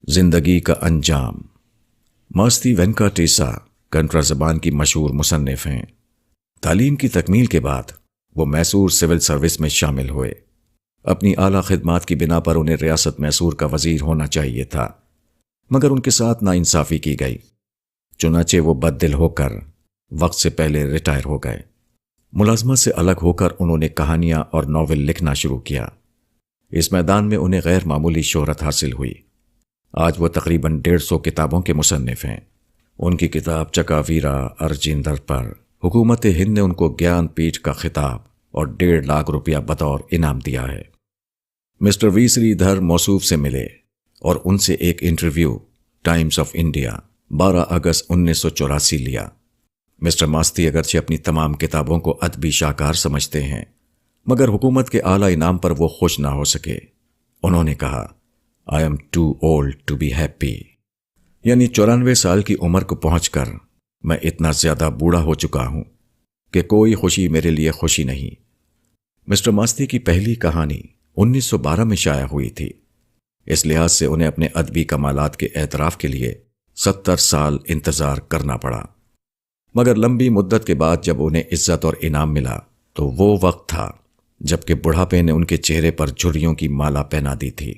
زندگی کا انجام۔ ماستی وینکٹیسا کنڑ زبان کی مشہور مصنف ہیں۔ تعلیم کی تکمیل کے بعد وہ میسور سول سروس میں شامل ہوئے۔ اپنی اعلیٰ خدمات کی بنا پر انہیں ریاست میسور کا وزیر ہونا چاہیے تھا، مگر ان کے ساتھ ناانصافی کی گئی۔ چنانچہ وہ بد دل ہو کر وقت سے پہلے ریٹائر ہو گئے۔ ملازمت سے الگ ہو کر انہوں نے کہانیاں اور ناول لکھنا شروع کیا۔ اس میدان میں انہیں غیر معمولی شہرت حاصل ہوئی۔ آج وہ تقریباً 150 کتابوں کے مصنف ہیں۔ ان کی کتاب چکاویرا ارجیندر پر حکومت ہند نے ان کو گیان پیٹھ کا خطاب اور 1.5 لاکھ روپیہ بطور انعام دیا ہے۔ مسٹر وی سری دھر موصوف سے ملے اور ان سے ایک انٹرویو ٹائمز آف انڈیا 12 اگست 1984 لیا۔ مسٹر ماستی اگرچہ اپنی تمام کتابوں کو ادبی شاہکار سمجھتے ہیں، مگر حکومت کے اعلیٰ انعام پر وہ خوش نہ ہو سکے۔ انہوں نے کہا، "I am too old to be happy"، یعنی 94 سال کی عمر کو پہنچ کر میں اتنا زیادہ بوڑھا ہو چکا ہوں کہ کوئی خوشی میرے لیے خوشی نہیں۔ مسٹر ماستی کی پہلی کہانی 1912 میں شائع ہوئی تھی۔ اس لحاظ سے انہیں اپنے ادبی کمالات کے اعتراف کے لیے 70 سال انتظار کرنا پڑا، مگر لمبی مدت کے بعد جب انہیں عزت اور انعام ملا تو وہ وقت تھا جبکہ بڑھاپے نے ان کے چہرے پر جھریوں کی مالا پہنا دی تھی۔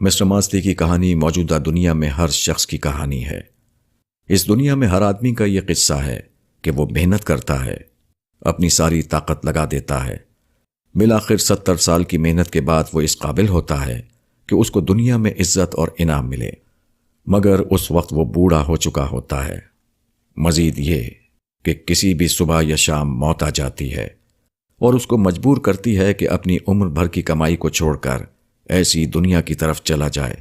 مسٹر ماستی کی کہانی موجودہ دنیا میں ہر شخص کی کہانی ہے۔ اس دنیا میں ہر آدمی کا یہ قصہ ہے کہ وہ محنت کرتا ہے، اپنی ساری طاقت لگا دیتا ہے، بالآخر 70 سال کی محنت کے بعد وہ اس قابل ہوتا ہے کہ اس کو دنیا میں عزت اور انعام ملے، مگر اس وقت وہ بوڑھا ہو چکا ہوتا ہے۔ مزید یہ کہ کسی بھی صبح یا شام موت آ جاتی ہے اور اس کو مجبور کرتی ہے کہ اپنی عمر بھر کی کمائی کو چھوڑ کر ایسی دنیا کی طرف چلا جائے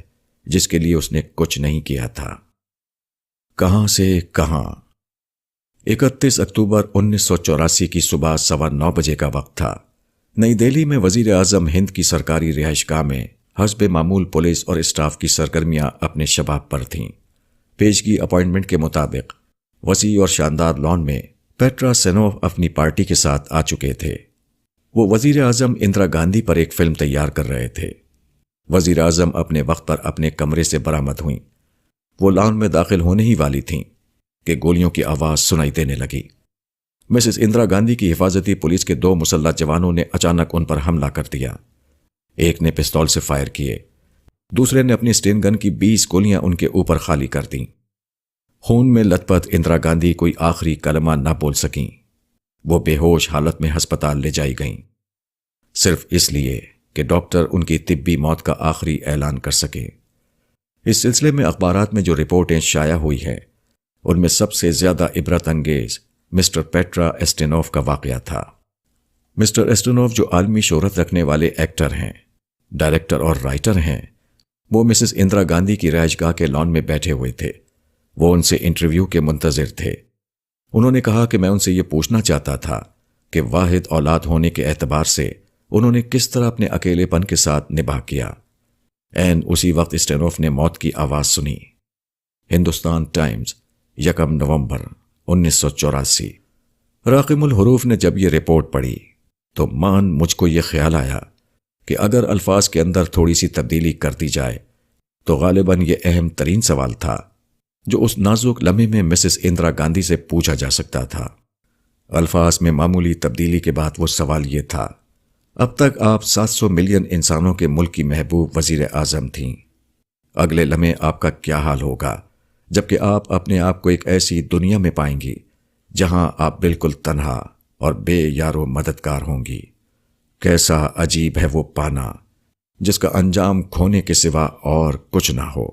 جس کے لیے اس نے کچھ نہیں کیا تھا۔ کہاں سے کہاں۔ 31 اکتوبر 1984 کی صبح 9:15 بجے کا وقت تھا۔ نئی دہلی میں وزیر اعظم ہند کی سرکاری رہائش گاہ میں حسب معمول پولیس اور اسٹاف کی سرگرمیاں اپنے شباب پر تھیں۔ پیشگی اپائنٹمنٹ کے مطابق وسیع اور شاندار لان میں پیٹرا سینوف اپنی پارٹی کے ساتھ آ چکے تھے۔ وہ وزیر اعظم اندرا گاندھی پر ایک فلم تیار کر رہے تھے۔ وزیر اعظم اپنے وقت پر اپنے کمرے سے برآمد ہوئیں۔ وہ لان میں داخل ہونے ہی والی تھیں کہ گولیوں کی آواز سنائی دینے لگی۔ مسز اندرا گاندھی کی حفاظتی پولیس کے 2 مسلح جوانوں نے اچانک ان پر حملہ کر دیا۔ ایک نے پستول سے فائر کیے، دوسرے نے اپنی اسٹین گن کی 20 گولیاں ان کے اوپر خالی کر دیں۔ خون میں لت پت اندرا گاندھی کوئی آخری کلمہ نہ بول سکیں۔ وہ بے ہوش حالت میں ہسپتال لے جائی گئیں، صرف اس لیے کہ ڈاکٹر ان کی طبی موت کا آخری اعلان کر سکے۔ اس سلسلے میں اخبارات میں جو رپورٹیں شائع ہوئی ہیں ان میں سب سے زیادہ عبرت انگیز مسٹر پیٹرا ایسٹینوف کا واقعہ تھا۔ مسٹر ایسٹینوف جو عالمی شہرت رکھنے والے ایکٹر ہیں، ڈائریکٹر اور رائٹر ہیں، وہ مسز اندرا گاندھی کی رہائش گاہ کے لان میں بیٹھے ہوئے تھے۔ وہ ان سے انٹرویو کے منتظر تھے۔ انہوں نے کہا کہ میں ان سے یہ پوچھنا چاہتا تھا کہ واحد اولاد ہونے کے اعتبار سے انہوں نے کس طرح اپنے اکیلے پن کے ساتھ نباہ کیا۔ عین اسی وقت اسٹینوف نے موت کی آواز سنی۔ ہندوستان ٹائمز 1 نومبر 1984۔ راقم الحروف نے جب یہ رپورٹ پڑھی تو مجھ کو یہ خیال آیا کہ اگر الفاظ کے اندر تھوڑی سی تبدیلی کر دی جائے تو غالباً یہ اہم ترین سوال تھا جو اس نازک لمحے میں مسز اندرا گاندھی سے پوچھا جا سکتا تھا۔ الفاظ میں معمولی تبدیلی کے بعد وہ سوال یہ تھا، اب تک آپ 700 ملین انسانوں کے ملک کی محبوب وزیر اعظم تھیں۔ اگلے لمحے آپ کا کیا حال ہوگا جبکہ آپ اپنے آپ کو ایک ایسی دنیا میں پائیں گی جہاں آپ بالکل تنہا اور بے یار و مددگار ہوں گی۔ کیسا عجیب ہے وہ پانا جس کا انجام کھونے کے سوا اور کچھ نہ ہو۔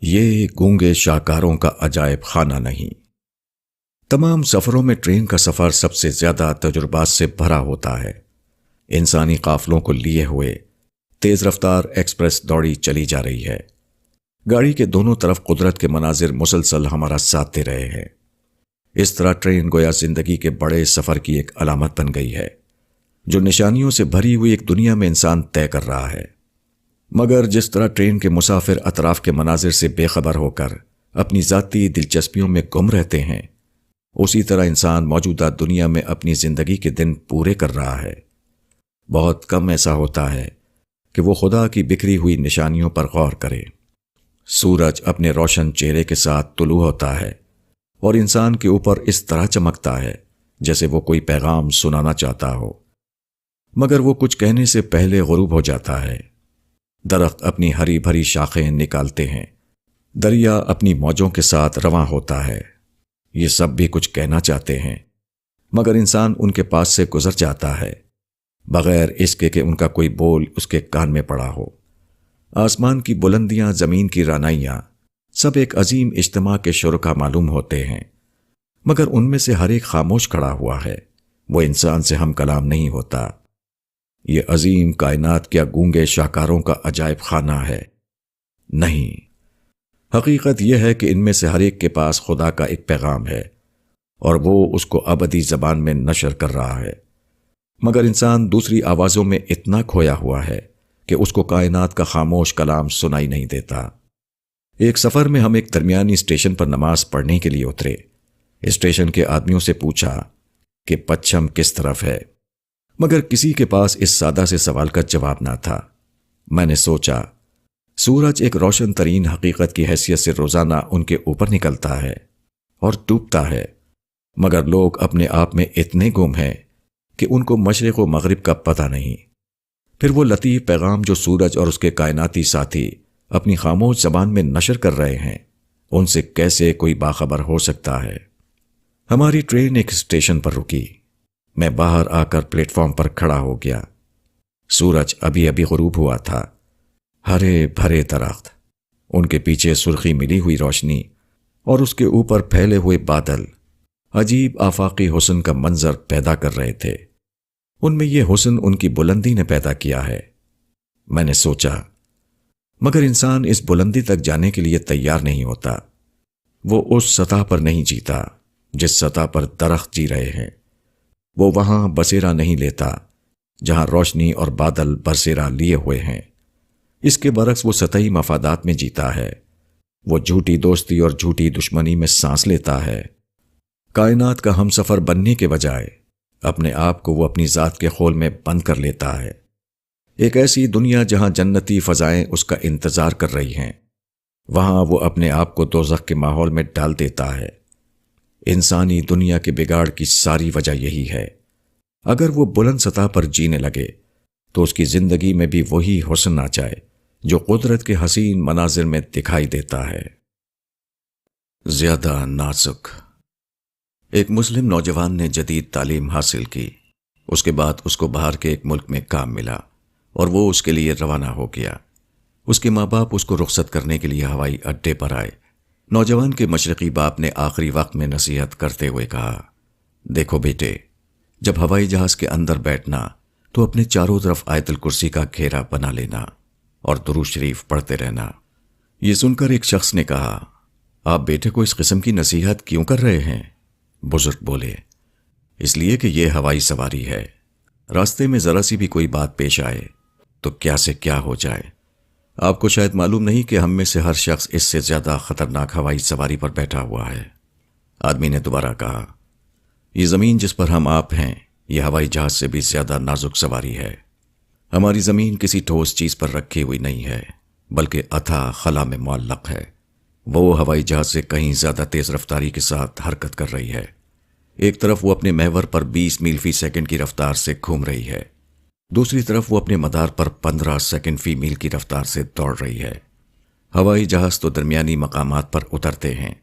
یہ گونگے شاہکاروں کا عجائب خانہ نہیں۔ تمام سفروں میں ٹرین کا سفر سب سے زیادہ تجربات سے بھرا ہوتا ہے۔ انسانی قافلوں کو لیے ہوئے تیز رفتار ایکسپریس دوڑی چلی جا رہی ہے۔ گاڑی کے دونوں طرف قدرت کے مناظر مسلسل ہمارا ساتھ دے رہے ہیں۔ اس طرح ٹرین گویا زندگی کے بڑے سفر کی ایک علامت بن گئی ہے جو نشانیوں سے بھری ہوئی ایک دنیا میں انسان طے کر رہا ہے۔ مگر جس طرح ٹرین کے مسافر اطراف کے مناظر سے بے خبر ہو کر اپنی ذاتی دلچسپیوں میں گم رہتے ہیں، اسی طرح انسان موجودہ دنیا میں اپنی زندگی کے دن پورے کر رہا ہے۔ بہت کم ایسا ہوتا ہے کہ وہ خدا کی بکھری ہوئی نشانیوں پر غور کرے۔ سورج اپنے روشن چہرے کے ساتھ طلوع ہوتا ہے اور انسان کے اوپر اس طرح چمکتا ہے جیسے وہ کوئی پیغام سنانا چاہتا ہو، مگر وہ کچھ کہنے سے پہلے غروب ہو جاتا ہے۔ درخت اپنی ہری بھری شاخیں نکالتے ہیں، دریا اپنی موجوں کے ساتھ رواں ہوتا ہے۔ یہ سب بھی کچھ کہنا چاہتے ہیں، مگر انسان ان کے پاس سے گزر جاتا ہے بغیر اس کے کہ ان کا کوئی بول اس کے کان میں پڑا ہو۔ آسمان کی بلندیاں، زمین کی رانائیاں، سب ایک عظیم اجتماع کے شرکا معلوم ہوتے ہیں، مگر ان میں سے ہر ایک خاموش کھڑا ہوا ہے، وہ انسان سے ہم کلام نہیں ہوتا۔ یہ عظیم کائنات کیا گونگے شاہکاروں کا عجائب خانہ ہے؟ نہیں، حقیقت یہ ہے کہ ان میں سے ہر ایک کے پاس خدا کا ایک پیغام ہے اور وہ اس کو ابدی زبان میں نشر کر رہا ہے، مگر انسان دوسری آوازوں میں اتنا کھویا ہوا ہے کہ اس کو کائنات کا خاموش کلام سنائی نہیں دیتا۔ ایک سفر میں ہم ایک درمیانی اسٹیشن پر نماز پڑھنے کے لیے اترے۔ اسٹیشن کے آدمیوں سے پوچھا کہ پچھم کس طرف ہے، مگر کسی کے پاس اس سادہ سے سوال کا جواب نہ تھا۔ میں نے سوچا، سورج ایک روشن ترین حقیقت کی حیثیت سے روزانہ ان کے اوپر نکلتا ہے اور ڈوبتا ہے، مگر لوگ اپنے آپ میں اتنے گم ہیں کہ ان کو مشرق و مغرب کا پتہ نہیں۔ پھر وہ لطیف پیغام جو سورج اور اس کے کائناتی ساتھی اپنی خاموش زبان میں نشر کر رہے ہیں، ان سے کیسے کوئی باخبر ہو سکتا ہے؟ ہماری ٹرین ایک اسٹیشن پر رکی۔ میں باہر آ کر پلیٹ فارم پر کھڑا ہو گیا۔ سورج ابھی ابھی غروب ہوا تھا۔ ہرے بھرے درخت، ان کے پیچھے سرخی ملی ہوئی روشنی اور اس کے اوپر پھیلے ہوئے بادل عجیب آفاقی حسن کا منظر پیدا کر رہے تھے۔ ان میں یہ حسن ان کی بلندی نے پیدا کیا ہے۔ میں نے سوچا، مگر انسان اس بلندی تک جانے کے لیے تیار نہیں ہوتا۔ وہ اس سطح پر نہیں جیتا جس سطح پر درخت جی رہے ہیں۔ وہ وہاں بسیرا نہیں لیتا جہاں روشنی اور بادل برسیرا لیے ہوئے ہیں۔ اس کے برعکس وہ سطحی مفادات میں جیتا ہے۔ وہ جھوٹی دوستی اور جھوٹی دشمنی میں سانس لیتا ہے۔ کائنات کا ہم سفر بننے کے بجائے اپنے آپ کو وہ اپنی ذات کے خول میں بند کر لیتا ہے۔ ایک ایسی دنیا جہاں جنتی فضائیں اس کا انتظار کر رہی ہیں، وہاں وہ اپنے آپ کو دوزخ کے ماحول میں ڈال دیتا ہے۔ انسانی دنیا کے بگاڑ کی ساری وجہ یہی ہے۔ اگر وہ بلند سطح پر جینے لگے تو اس کی زندگی میں بھی وہی حسن آ جائے جو قدرت کے حسین مناظر میں دکھائی دیتا ہے۔ زیادہ نازک۔ ایک مسلم نوجوان نے جدید تعلیم حاصل کی۔ اس کے بعد اس کو باہر کے ایک ملک میں کام ملا اور وہ اس کے لیے روانہ ہو گیا۔ اس کے ماں باپ اس کو رخصت کرنے کے لیے ہوائی اڈے پر آئے۔ نوجوان کے مشرقی باپ نے آخری وقت میں نصیحت کرتے ہوئے کہا، دیکھو بیٹے، جب ہوائی جہاز کے اندر بیٹھنا تو اپنے چاروں طرف آیت الکرسی کا گھیرا بنا لینا اور درود شریف پڑھتے رہنا۔ یہ سن کر ایک شخص نے کہا، آپ بیٹے کو اس قسم کی نصیحت کیوں کر رہے ہیں؟ بزرگ بولے، اس لیے کہ یہ ہوائی سواری ہے، راستے میں ذرا سی بھی کوئی بات پیش آئے تو کیا سے کیا ہو جائے۔ آپ کو شاید معلوم نہیں کہ ہم میں سے ہر شخص اس سے زیادہ خطرناک ہوائی سواری پر بیٹھا ہوا ہے۔ آدمی نے دوبارہ کہا، یہ زمین جس پر ہم آپ ہیں، یہ ہوائی جہاز سے بھی زیادہ نازک سواری ہے۔ ہماری زمین کسی ٹھوس چیز پر رکھی ہوئی نہیں ہے، بلکہ اتھاہ خلا میں معلق ہے۔ وہ ہوائی جہاز سے کہیں زیادہ تیز رفتاری کے ساتھ حرکت کر رہی ہے۔ ایک طرف وہ اپنے محور پر 20 میل فی سیکنڈ کی رفتار سے گھوم رہی ہے، دوسری طرف وہ اپنے مدار پر 15 سیکنڈ فی میل کی رفتار سے دوڑ رہی ہے۔ ہوائی جہاز تو درمیانی مقامات پر اترتے ہیں،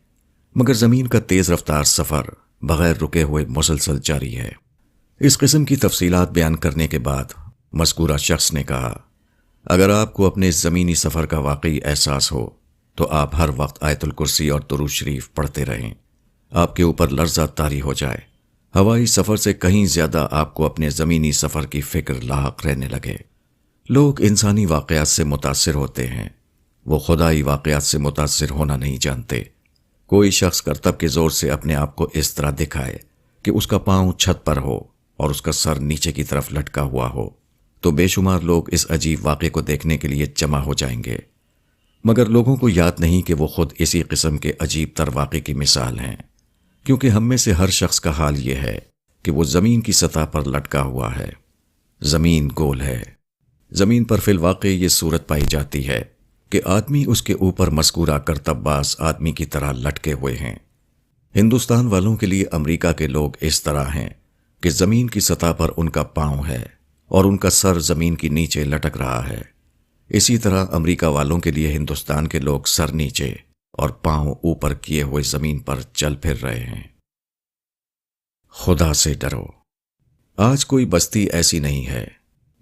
مگر زمین کا تیز رفتار سفر بغیر رکے ہوئے مسلسل جاری ہے۔ اس قسم کی تفصیلات بیان کرنے کے بعد مذکورہ شخص نے کہا، اگر آپ کو اپنے اس زمینی سفر کا واقعی احساس ہو تو آپ ہر وقت آیت الکرسی اور درود شریف پڑھتے رہیں۔ آپ کے اوپر لرزہ طاری ہو جائے، ہوائی سفر سے کہیں زیادہ آپ کو اپنے زمینی سفر کی فکر لاحق رہنے لگے۔ لوگ انسانی واقعات سے متاثر ہوتے ہیں، وہ خدائی واقعات سے متاثر ہونا نہیں جانتے۔ کوئی شخص کرتب کے زور سے اپنے آپ کو اس طرح دکھائے کہ اس کا پاؤں چھت پر ہو اور اس کا سر نیچے کی طرف لٹکا ہوا ہو تو بے شمار لوگ اس عجیب واقعے کو دیکھنے کے لیے جمع ہو جائیں گے، مگر لوگوں کو یاد نہیں کہ وہ خود اسی قسم کے عجیب تر واقعے کی مثال ہیں، کیونکہ ہم میں سے ہر شخص کا حال یہ ہے کہ وہ زمین کی سطح پر لٹکا ہوا ہے۔ زمین گول ہے۔ زمین پر فی الواقع یہ صورت پائی جاتی ہے کہ آدمی اس کے اوپر مذکورہ کرتب باز آدمی کی طرح لٹکے ہوئے ہیں۔ ہندوستان والوں کے لیے امریکہ کے لوگ اس طرح ہیں کہ زمین کی سطح پر ان کا پاؤں ہے اور ان کا سر زمین کی نیچے لٹک رہا ہے۔ اسی طرح امریکہ والوں کے لیے ہندوستان کے لوگ سر نیچے اور پاؤں اوپر کیے ہوئے زمین پر چل پھر رہے ہیں۔ خدا سے ڈرو۔ آج کوئی بستی ایسی نہیں ہے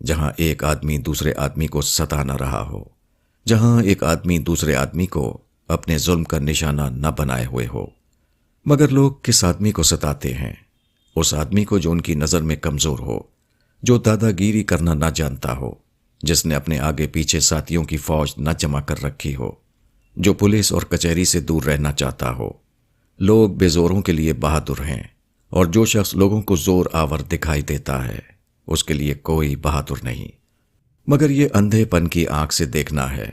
جہاں ایک آدمی دوسرے آدمی کو ستا نہ رہا ہو، جہاں ایک آدمی دوسرے آدمی کو اپنے ظلم کا نشانہ نہ بنائے ہوئے ہو۔ مگر لوگ کس آدمی کو ستاتے ہیں؟ اس آدمی کو جو ان کی نظر میں کمزور ہو، جو دادا گیری کرنا نہ جانتا ہو، جس نے اپنے آگے پیچھے ساتھیوں کی فوج نہ جمع کر رکھی ہو، جو پولیس اور کچہری سے دور رہنا چاہتا ہو۔ لوگ بے زوروں کے لیے بہادر ہیں، اور جو شخص لوگوں کو زور آور دکھائی دیتا ہے اس کے لیے کوئی بہادر نہیں، مگر یہ اندھے پن کی آنکھ سے دیکھنا ہے۔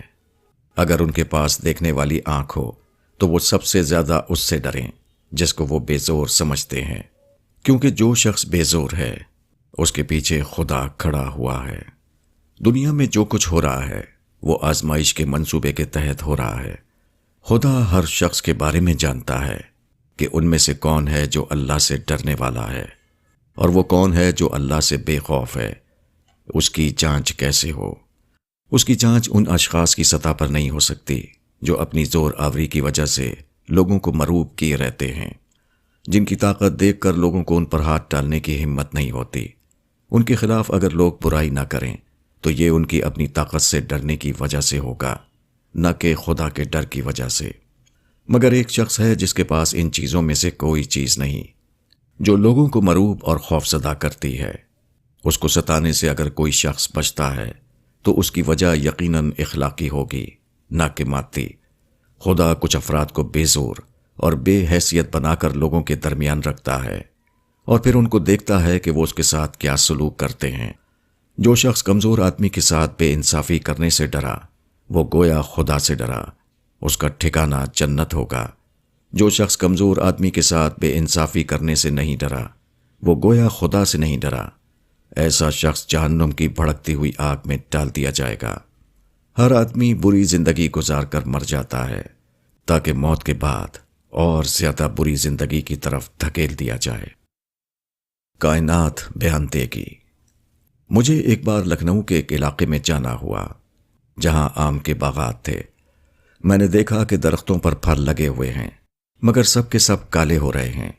اگر ان کے پاس دیکھنے والی آنکھ ہو تو وہ سب سے زیادہ اس سے ڈریں جس کو وہ بے زور سمجھتے ہیں، کیونکہ جو شخص بے زور ہے اس کے پیچھے خدا کھڑا ہوا ہے۔ دنیا میں جو کچھ ہو رہا ہے وہ آزمائش کے منصوبے کے تحت ہو رہا ہے۔ خدا ہر شخص کے بارے میں جانتا ہے کہ ان میں سے کون ہے جو اللہ سے ڈرنے والا ہے اور وہ کون ہے جو اللہ سے بے خوف ہے۔ اس کی جانچ کیسے ہو؟ اس کی جانچ ان اشخاص کی سطح پر نہیں ہو سکتی جو اپنی زور آوری کی وجہ سے لوگوں کو مروب کیے رہتے ہیں، جن کی طاقت دیکھ کر لوگوں کو ان پر ہاتھ ڈالنے کی ہمت نہیں ہوتی۔ ان کے خلاف اگر لوگ برائی نہ کریں تو یہ ان کی اپنی طاقت سے ڈرنے کی وجہ سے ہوگا، نہ کہ خدا کے ڈر کی وجہ سے۔ مگر ایک شخص ہے جس کے پاس ان چیزوں میں سے کوئی چیز نہیں، جو لوگوں کو مروب اور خوفزدہ کرتی ہے۔ اس کو ستانے سے اگر کوئی شخص بچتا ہے تو اس کی وجہ یقیناً اخلاقی ہوگی، نہ کہ مادی۔ خدا کچھ افراد کو بے زور اور بے حیثیت بنا کر لوگوں کے درمیان رکھتا ہے، اور پھر ان کو دیکھتا ہے کہ وہ اس کے ساتھ کیا سلوک کرتے ہیں۔ جو شخص کمزور آدمی کے ساتھ بے انصافی کرنے سے ڈرا وہ گویا خدا سے ڈرا، اس کا ٹھکانہ جنت ہوگا۔ جو شخص کمزور آدمی کے ساتھ بے انصافی کرنے سے نہیں ڈرا وہ گویا خدا سے نہیں ڈرا۔ ایسا شخص جہنم کی بھڑکتی ہوئی آگ میں ڈال دیا جائے گا۔ ہر آدمی بری زندگی گزار کر مر جاتا ہے تاکہ موت کے بعد اور زیادہ بری زندگی کی طرف دھکیل دیا جائے۔ کائنات بیان دے گی۔ مجھے ایک بار لکھنؤ کے ایک علاقے میں جانا ہوا جہاں آم کے باغات تھے۔ میں نے دیکھا کہ درختوں پر پھل لگے ہوئے ہیں مگر سب کے سب کالے ہو رہے ہیں۔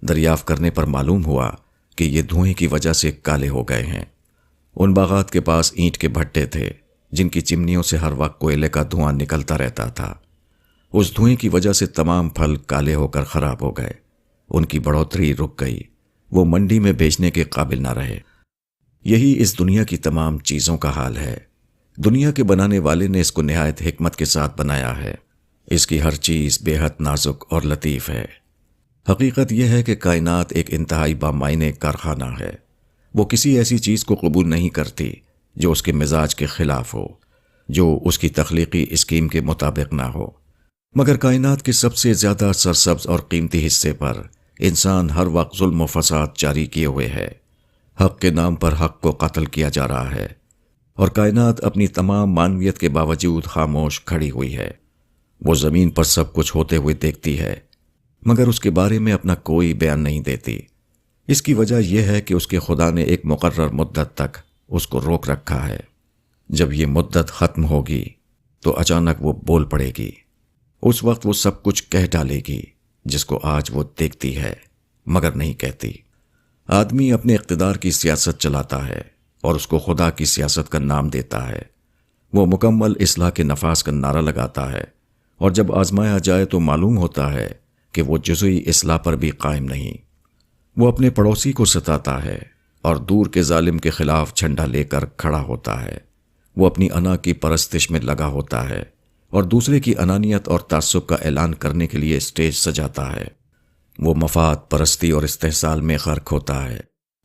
دریافت کرنے پر معلوم ہوا کہ یہ دھوئیں کی وجہ سے کالے ہو گئے ہیں۔ ان باغات کے پاس اینٹ کے بھٹے تھے جن کی چمنیوں سے ہر وقت کوئلے کا دھواں نکلتا رہتا تھا۔ اس دھوئیں کی وجہ سے تمام پھل کالے ہو کر خراب ہو گئے، ان کی بڑھوتری رک گئی، وہ منڈی میں بیچنے کے قابل نہ رہے۔ یہی اس دنیا کی تمام چیزوں کا حال ہے۔ دنیا کے بنانے والے نے اس کو نہایت حکمت کے ساتھ بنایا ہے۔ اس کی ہر چیز بے حد نازک اور لطیف ہے۔ حقیقت یہ ہے کہ کائنات ایک انتہائی بامعنی کارخانہ ہے۔ وہ کسی ایسی چیز کو قبول نہیں کرتی جو اس کے مزاج کے خلاف ہو، جو اس کی تخلیقی اسکیم کے مطابق نہ ہو۔ مگر کائنات کے سب سے زیادہ سرسبز اور قیمتی حصے پر انسان ہر وقت ظلم و فساد جاری کیے ہوئے ہے۔ حق کے نام پر حق کو قتل کیا جا رہا ہے، اور کائنات اپنی تمام معنویت کے باوجود خاموش کھڑی ہوئی ہے۔ وہ زمین پر سب کچھ ہوتے ہوئے دیکھتی ہے مگر اس کے بارے میں اپنا کوئی بیان نہیں دیتی۔ اس کی وجہ یہ ہے کہ اس کے خدا نے ایک مقرر مدت تک اس کو روک رکھا ہے۔ جب یہ مدت ختم ہوگی تو اچانک وہ بول پڑے گی۔ اس وقت وہ سب کچھ کہہ ڈالے گی جس کو آج وہ دیکھتی ہے مگر نہیں کہتی۔ آدمی اپنے اقتدار کی سیاست چلاتا ہے اور اس کو خدا کی سیاست کا نام دیتا ہے۔ وہ مکمل اصلاح کے نفاذ کا نعرہ لگاتا ہے، اور جب آزمایا جائے تو معلوم ہوتا ہے کہ وہ جزوی اصلاح پر بھی قائم نہیں۔ وہ اپنے پڑوسی کو ستاتا ہے اور دور کے ظالم کے خلاف جھنڈا لے کر کھڑا ہوتا ہے۔ وہ اپنی انا کی پرستش میں لگا ہوتا ہے اور دوسرے کی انانیت اور تعصب کا اعلان کرنے کے لیے اسٹیج سجاتا ہے۔ وہ مفاد پرستی اور استحصال میں غرق ہوتا ہے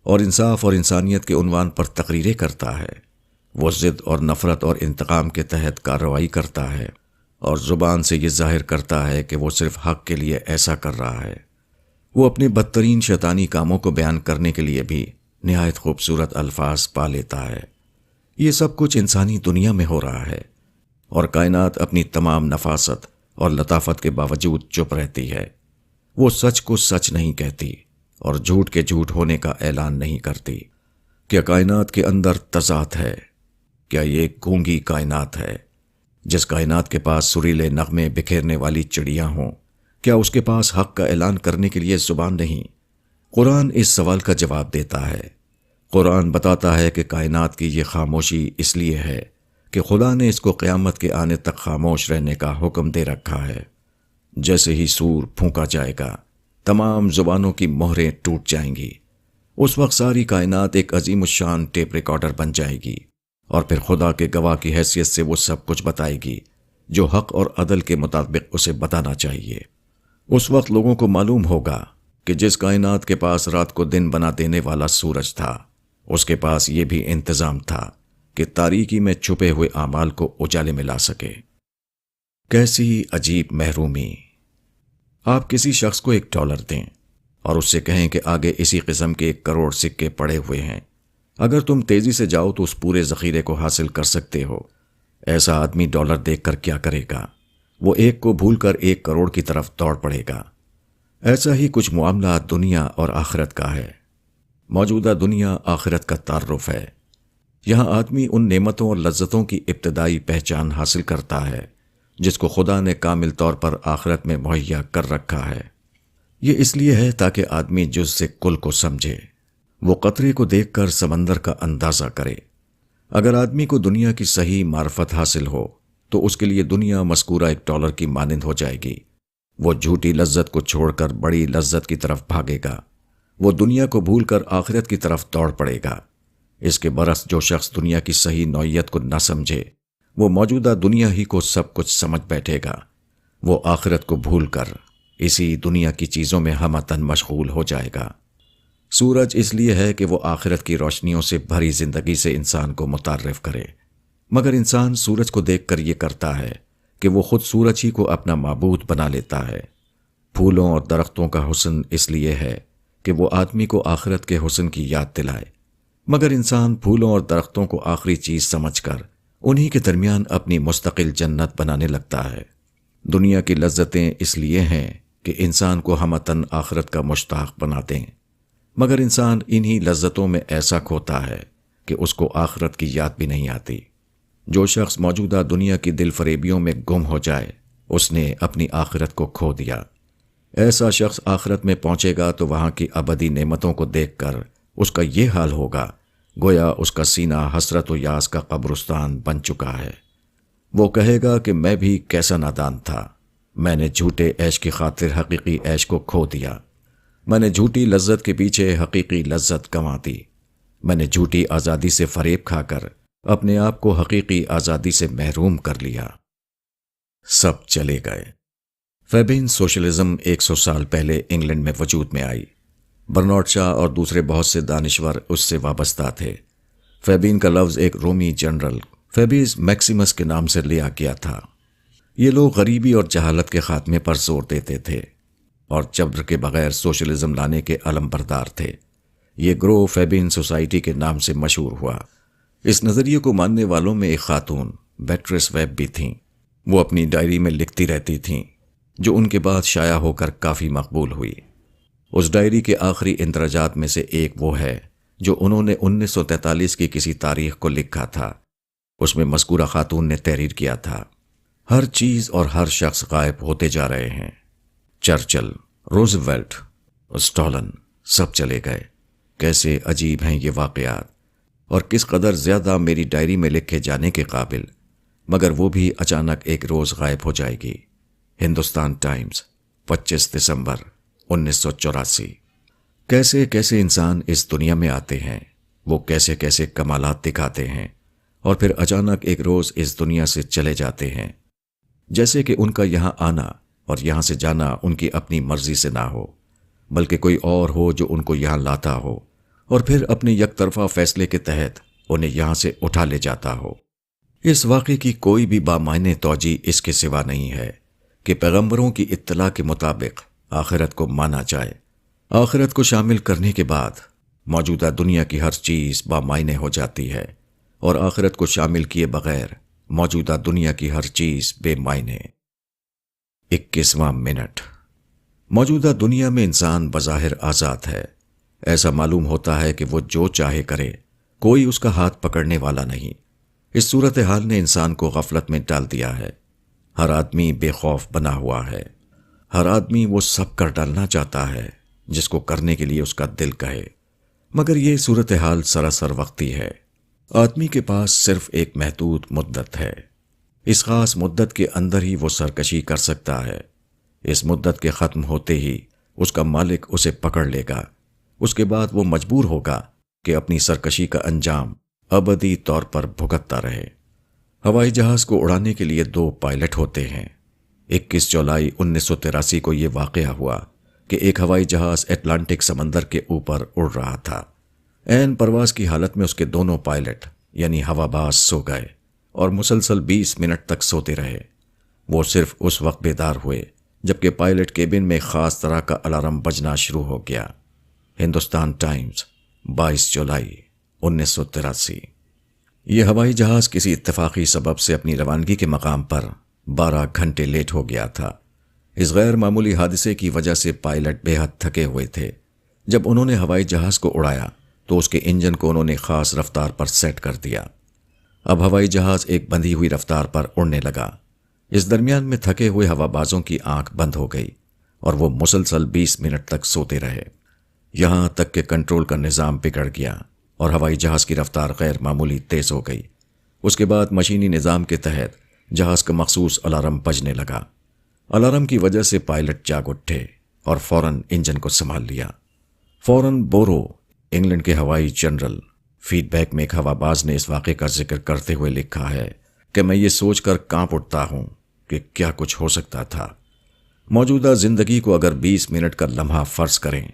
اور انصاف اور انسانیت کے عنوان پر تقریریں کرتا ہے۔ وہ ضد اور نفرت اور انتقام کے تحت کارروائی کرتا ہے اور زبان سے یہ ظاہر کرتا ہے کہ وہ صرف حق کے لیے ایسا کر رہا ہے۔ وہ اپنے بدترین شیطانی کاموں کو بیان کرنے کے لیے بھی نہایت خوبصورت الفاظ پا لیتا ہے۔ یہ سب کچھ انسانی دنیا میں ہو رہا ہے۔ اور کائنات اپنی تمام نفاست اور لطافت کے باوجود چپ رہتی ہے۔ وہ سچ کو سچ نہیں کہتی اور جھوٹ کے جھوٹ ہونے کا اعلان نہیں کرتی۔ کیا کائنات کے اندر تضاد ہے؟ کیا یہ ایک گونگی کائنات ہے؟ جس کائنات کے پاس سریلے نغمے بکھیرنے والی چڑیاں ہوں، کیا اس کے پاس حق کا اعلان کرنے کے لیے زبان نہیں؟ قرآن اس سوال کا جواب دیتا ہے۔ قرآن بتاتا ہے کہ کائنات کی یہ خاموشی اس لیے ہے کہ خدا نے اس کو قیامت کے آنے تک خاموش رہنے کا حکم دے رکھا ہے۔ جیسے ہی سور پھونکا جائے گا، تمام زبانوں کی مہریں ٹوٹ جائیں گی۔ اس وقت ساری کائنات ایک عظیم الشان ٹیپ ریکارڈر بن جائے گی، اور پھر خدا کے گواہ کی حیثیت سے وہ سب کچھ بتائے گی جو حق اور عدل کے مطابق اسے بتانا چاہیے۔ اس وقت لوگوں کو معلوم ہوگا کہ جس کائنات کے پاس رات کو دن بنا دینے والا سورج تھا، اس کے پاس یہ بھی انتظام تھا کہ تاریکی میں چھپے ہوئے اعمال کو اجالے میں لا سکے۔ کیسی عجیب محرومی! آپ کسی شخص کو $1 دیں اور اس سے کہیں کہ آگے اسی قسم کے 1 کروڑ سکے پڑے ہوئے ہیں، اگر تم تیزی سے جاؤ تو اس پورے ذخیرے کو حاصل کر سکتے ہو۔ ایسا آدمی $1 دیکھ کر کیا کرے گا؟ وہ 1 کو بھول کر 1 کروڑ کی طرف دوڑ پڑے گا۔ ایسا ہی کچھ معاملہ دنیا اور آخرت کا ہے۔ موجودہ دنیا آخرت کا تعارف ہے۔ یہاں آدمی ان نعمتوں اور لذتوں کی ابتدائی پہچان حاصل کرتا ہے جس کو خدا نے کامل طور پر آخرت میں مہیا کر رکھا ہے۔ یہ اس لیے ہے تاکہ آدمی جز سے کل کو سمجھے، وہ قطرے کو دیکھ کر سمندر کا اندازہ کرے۔ اگر آدمی کو دنیا کی صحیح معرفت حاصل ہو تو اس کے لیے دنیا مذکورہ $1 کی مانند ہو جائے گی۔ وہ جھوٹی لذت کو چھوڑ کر بڑی لذت کی طرف بھاگے گا۔ وہ دنیا کو بھول کر آخرت کی طرف دوڑ پڑے گا۔ اس کے برعکس جو شخص دنیا کی صحیح نوعیت کو نہ سمجھے، وہ موجودہ دنیا ہی کو سب کچھ سمجھ بیٹھے گا۔ وہ آخرت کو بھول کر اسی دنیا کی چیزوں میں ہمتن مشغول ہو جائے گا۔ سورج اس لیے ہے کہ وہ آخرت کی روشنیوں سے بھری زندگی سے انسان کو متعارف کرے، مگر انسان سورج کو دیکھ کر یہ کرتا ہے کہ وہ خود سورج ہی کو اپنا معبود بنا لیتا ہے۔ پھولوں اور درختوں کا حسن اس لیے ہے کہ وہ آدمی کو آخرت کے حسن کی یاد دلائے، مگر انسان پھولوں اور درختوں کو آخری چیز سمجھ کر انہی کے درمیان اپنی مستقل جنت بنانے لگتا ہے۔ دنیا کی لذتیں اس لیے ہیں کہ انسان کو ہمتن آخرت کا مشتاق بنا دیں، مگر انسان انہی لذتوں میں ایسا کھوتا ہے کہ اس کو آخرت کی یاد بھی نہیں آتی۔ جو شخص موجودہ دنیا کی دل فریبیوں میں گم ہو جائے، اس نے اپنی آخرت کو کھو دیا۔ ایسا شخص آخرت میں پہنچے گا تو وہاں کی ابدی نعمتوں کو دیکھ کر اس کا یہ حال ہوگا گویا اس کا سینہ حسرت و یاس کا قبرستان بن چکا ہے۔ وہ کہے گا کہ میں بھی کیسا نادان تھا، میں نے جھوٹے عیش کی خاطر حقیقی عیش کو کھو دیا، میں نے جھوٹی لذت کے پیچھے حقیقی لذت گنوا دی، میں نے جھوٹی آزادی سے فریب کھا کر اپنے آپ کو حقیقی آزادی سے محروم کر لیا۔ سب چلے گئے۔ فیبین سوشلزم 100 سال پہلے انگلینڈ میں وجود میں آئی۔ برنارڈ شاہ اور دوسرے بہت سے دانشور اس سے وابستہ تھے۔ فیبین کا لفظ ایک رومی جنرل فیبیز میکسیمس کے نام سے لیا گیا تھا۔ یہ لوگ غریبی اور جہالت کے خاتمے پر زور دیتے تھے اور جبر کے بغیر سوشلزم لانے کے علم بردار تھے۔ یہ گروہ فیبین سوسائٹی کے نام سے مشہور ہوا۔ اس نظریے کو ماننے والوں میں ایک خاتون بیٹریس ویب بھی تھیں۔ وہ اپنی ڈائری میں لکھتی رہتی تھیں، جو ان کے بعد شائع ہو کر کافی مقبول ہوئی۔ اس ڈائری کے آخری اندراجات میں سے ایک وہ ہے جو انہوں نے 1943 کی کسی تاریخ کو لکھا تھا۔ اس میں مذکورہ خاتون نے تحریر کیا تھا: ہر چیز اور ہر شخص غائب ہوتے جا رہے ہیں۔ چرچل، روزویلٹ، اسٹالن سب چلے گئے۔ کیسے عجیب ہیں یہ واقعات، اور کس قدر زیادہ میری ڈائری میں لکھے جانے کے قابل، مگر وہ بھی اچانک ایک روز غائب ہو جائے گی۔ ہندوستان ٹائمز، 25 دسمبر 1984۔ کیسے کیسے انسان اس دنیا میں آتے ہیں، وہ کیسے کیسے کمالات دکھاتے ہیں، اور پھر اچانک ایک روز اس دنیا سے چلے جاتے ہیں، جیسے کہ ان کا یہاں آنا اور یہاں سے جانا ان کی اپنی مرضی سے نہ ہو، بلکہ کوئی اور ہو جو ان کو یہاں لاتا ہو اور پھر اپنے یک طرفہ فیصلے کے تحت انہیں یہاں سے اٹھا لے جاتا ہو۔ اس واقعے کی کوئی بھی بامعنی توجیہ اس کے سوا نہیں ہے کہ پیغمبروں کی اطلاع کے مطابق آخرت کو مانا جائے۔ آخرت کو شامل کرنے کے بعد موجودہ دنیا کی ہر چیز بامعنی ہو جاتی ہے، اور آخرت کو شامل کیے بغیر موجودہ دنیا کی ہر چیز بے معنی۔ 21واں منٹ۔ موجودہ دنیا میں انسان بظاہر آزاد ہے۔ ایسا معلوم ہوتا ہے کہ وہ جو چاہے کرے، کوئی اس کا ہاتھ پکڑنے والا نہیں۔ اس صورتحال نے انسان کو غفلت میں ڈال دیا ہے۔ ہر آدمی بے خوف بنا ہوا ہے۔ ہر آدمی وہ سب کر ڈالنا چاہتا ہے جس کو کرنے کے لیے اس کا دل کہے، مگر یہ صورتحال سراسر وقتی ہے۔ آدمی کے پاس صرف ایک محدود مدت ہے۔ اس خاص مدت کے اندر ہی وہ سرکشی کر سکتا ہے۔ اس مدت کے ختم ہوتے ہی اس کا مالک اسے پکڑ لے گا۔ اس کے بعد وہ مجبور ہوگا کہ اپنی سرکشی کا انجام ابدی طور پر بھگتتا رہے۔ ہوائی جہاز کو اڑانے کے لیے 2 پائلٹ ہوتے ہیں۔ 21 جولائی 1983 کو یہ واقعہ ہوا کہ ایک ہوائی جہاز اٹلانٹک سمندر کے اوپر اڑ رہا تھا۔ عین پرواز کی حالت میں اس کے دونوں پائلٹ یعنی ہواباز سو گئے اور مسلسل 20 منٹ تک سوتے رہے۔ وہ صرف اس وقت بیدار ہوئے جبکہ پائلٹ کیبن میں خاص طرح کا الارم بجنا شروع ہو گیا۔ ہندوستان ٹائمز 22 جولائی 1983۔ یہ ہوائی جہاز کسی اتفاقی سبب سے اپنی روانگی کے مقام پر 12 گھنٹے لیٹ ہو گیا تھا۔ اس غیر معمولی حادثے کی وجہ سے پائلٹ بے حد تھکے ہوئے تھے۔ جب انہوں نے ہوائی جہاز کو اڑایا تو اس کے انجن کو انہوں نے خاص رفتار پر سیٹ کر دیا۔ اب ہوائی جہاز ایک بندھی ہوئی رفتار پر اڑنے لگا۔ اس درمیان میں تھکے ہوئے ہوابازوں کی آنکھ بند ہو گئی اور وہ مسلسل 20 منٹ تک سوتے رہے، یہاں تک کہ کنٹرول کا نظام بگڑ گیا اور ہوائی جہاز کی رفتار غیر معمولی تیز ہو گئی۔ اس کے بعد مشینی نظام کے تحت جہاز کا مخصوص الارم بجنے لگا۔ الارم کی وجہ سے پائلٹ جاگ اٹھے اور فوراً انجن کو سنبھال لیا۔ فوراً بورو، انگلینڈ کے ہوائی جنرل، فیڈ بیک میں ایک ہواباز نے اس واقعے کا ذکر کرتے ہوئے لکھا ہے کہ میں یہ سوچ کر کانپ اٹھتا ہوں کہ کیا کچھ ہو سکتا تھا۔ موجودہ زندگی کو اگر 20 منٹ کا لمحہ فرض کریں